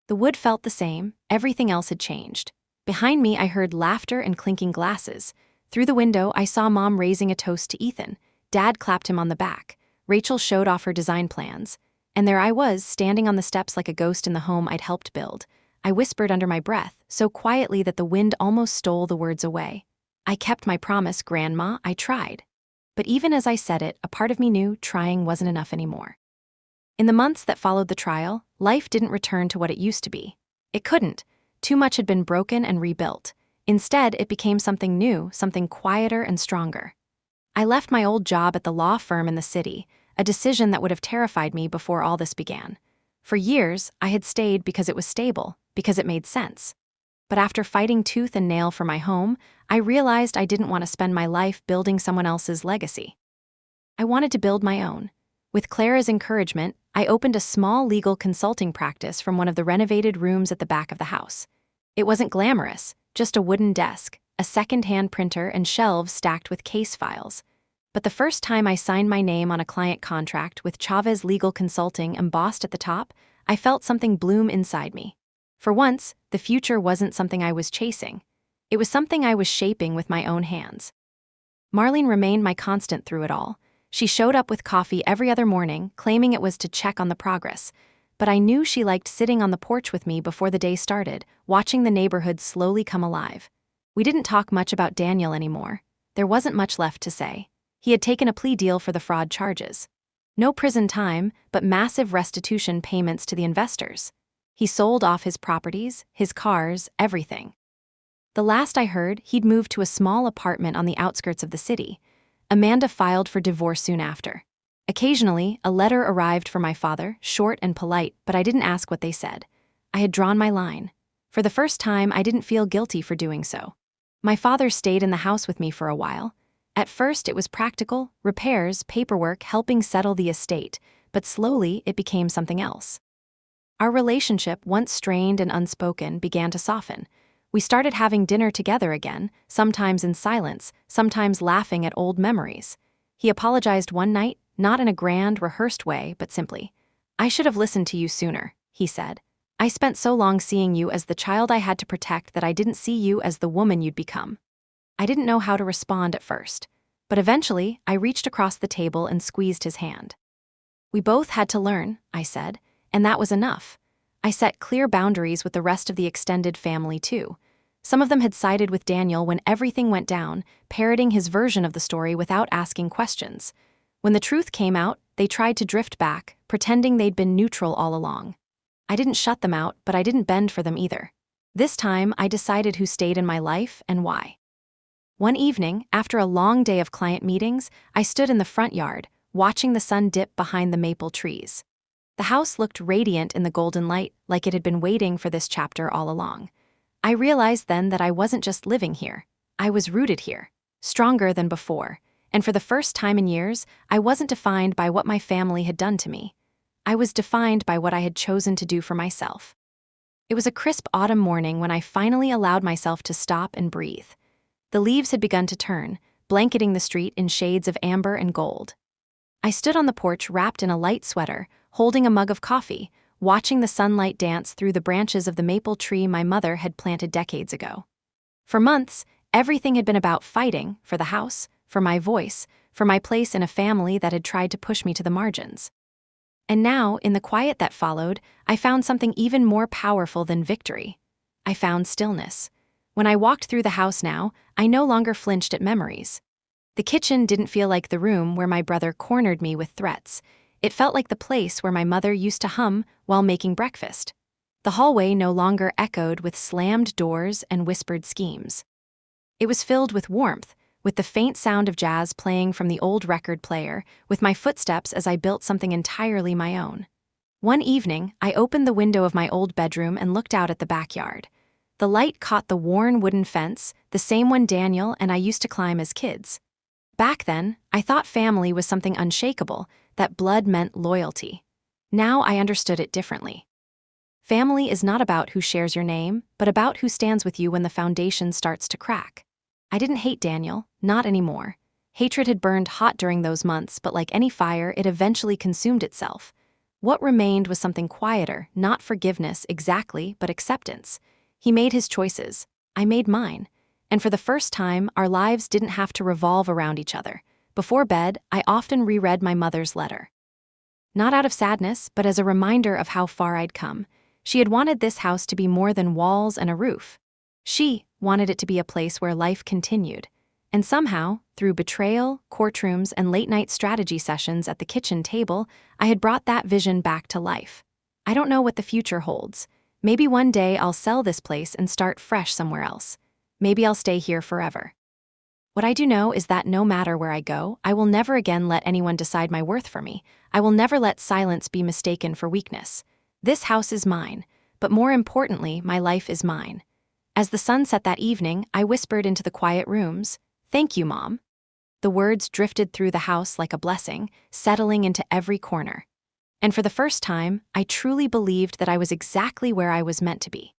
The wood felt the same, everything else had changed. Behind me, I heard laughter and clinking glasses. Through the window, I saw Mom raising a toast to Ethan. Dad clapped him on the back. Rachel showed off her design plans. And there I was, standing on the steps like a ghost in the home I'd helped build. I whispered under my breath, so quietly that the wind almost stole the words away. "I kept my promise, Grandma, I tried." But even as I said it, a part of me knew trying wasn't enough anymore. In the months that followed the trial, life didn't return to what it used to be. It couldn't. Too much had been broken and rebuilt. Instead, it became something new, something quieter and stronger. I left my old job at the law firm in the city, a decision that would have terrified me before all this began. For years, I had stayed because it was stable, because it made sense. But after fighting tooth and nail for my home, I realized I didn't want to spend my life building someone else's legacy. I wanted to build my own. With Clara's encouragement, I opened a small legal consulting practice from one of the renovated rooms at the back of the house. It wasn't glamorous, just a wooden desk, a second-hand printer, and shelves stacked with case files. But the first time I signed my name on a client contract with Chavez Legal Consulting embossed at the top, I felt something bloom inside me. For once, the future wasn't something I was chasing. It was something I was shaping with my own hands. Marlene remained my constant through it all. She showed up with coffee every other morning, claiming it was to check on the progress. But I knew she liked sitting on the porch with me before the day started, watching the neighborhood slowly come alive. We didn't talk much about Daniel anymore. There wasn't much left to say. He had taken a plea deal for the fraud charges. No prison time, but massive restitution payments to the investors. He sold off his properties, his cars, everything. The last I heard, he'd moved to a small apartment on the outskirts of the city. Amanda filed for divorce soon after. Occasionally, a letter arrived from my father, short and polite, but I didn't ask what they said. I had drawn my line. For the first time, I didn't feel guilty for doing so. My father stayed in the house with me for a while. At first, it was practical, repairs, paperwork, helping settle the estate, but slowly it became something else. Our relationship, once strained and unspoken, began to soften. We started having dinner together again, sometimes in silence, sometimes laughing at old memories. He apologized one night, not in a grand, rehearsed way, but simply. "I should have listened to you sooner," he said. "I spent so long seeing you as the child I had to protect that I didn't see you as the woman you'd become." I didn't know how to respond at first, but eventually I reached across the table and squeezed his hand. "We both had to learn," I said, and that was enough. I set clear boundaries with the rest of the extended family too. Some of them had sided with Daniel when everything went down, parroting his version of the story without asking questions. When the truth came out, they tried to drift back, pretending they'd been neutral all along. I didn't shut them out, but I didn't bend for them either. This time, I decided who stayed in my life and why. One evening, after a long day of client meetings, I stood in the front yard, watching the sun dip behind the maple trees. The house looked radiant in the golden light, like it had been waiting for this chapter all along. I realized then that I wasn't just living here. I was rooted here, stronger than before, and for the first time in years, I wasn't defined by what my family had done to me. I was defined by what I had chosen to do for myself. It was a crisp autumn morning when I finally allowed myself to stop and breathe. The leaves had begun to turn, blanketing the street in shades of amber and gold. I stood on the porch wrapped in a light sweater, holding a mug of coffee, watching the sunlight dance through the branches of the maple tree my mother had planted decades ago. For months, everything had been about fighting for the house, for my voice, for my place in a family that had tried to push me to the margins. And now, in the quiet that followed, I found something even more powerful than victory. I found stillness. When I walked through the house now, I no longer flinched at memories. The kitchen didn't feel like the room where my brother cornered me with threats. It felt like the place where my mother used to hum while making breakfast. The hallway no longer echoed with slammed doors and whispered schemes. It was filled with warmth, with the faint sound of jazz playing from the old record player, with my footsteps as I built something entirely my own. One evening, I opened the window of my old bedroom and looked out at the backyard. The light caught the worn wooden fence, the same one Daniel and I used to climb as kids. Back then, I thought family was something unshakable, that blood meant loyalty. Now I understood it differently. Family is not about who shares your name, but about who stands with you when the foundation starts to crack. I didn't hate Daniel, not anymore. Hatred had burned hot during those months, but like any fire, it eventually consumed itself. What remained was something quieter, not forgiveness exactly, but acceptance. He made his choices. I made mine. And for the first time, our lives didn't have to revolve around each other. Before bed, I often reread my mother's letter. Not out of sadness, but as a reminder of how far I'd come. She had wanted this house to be more than walls and a roof. She wanted it to be a place where life continued. And somehow, through betrayal, courtrooms, and late-night strategy sessions at the kitchen table, I had brought that vision back to life. I don't know what the future holds. Maybe one day I'll sell this place and start fresh somewhere else. Maybe I'll stay here forever. What I do know is that no matter where I go, I will never again let anyone decide my worth for me. I will never let silence be mistaken for weakness. This house is mine, but more importantly, my life is mine. As the sun set that evening, I whispered into the quiet rooms, "Thank you, Mom." The words drifted through the house like a blessing, settling into every corner. And for the first time, I truly believed that I was exactly where I was meant to be.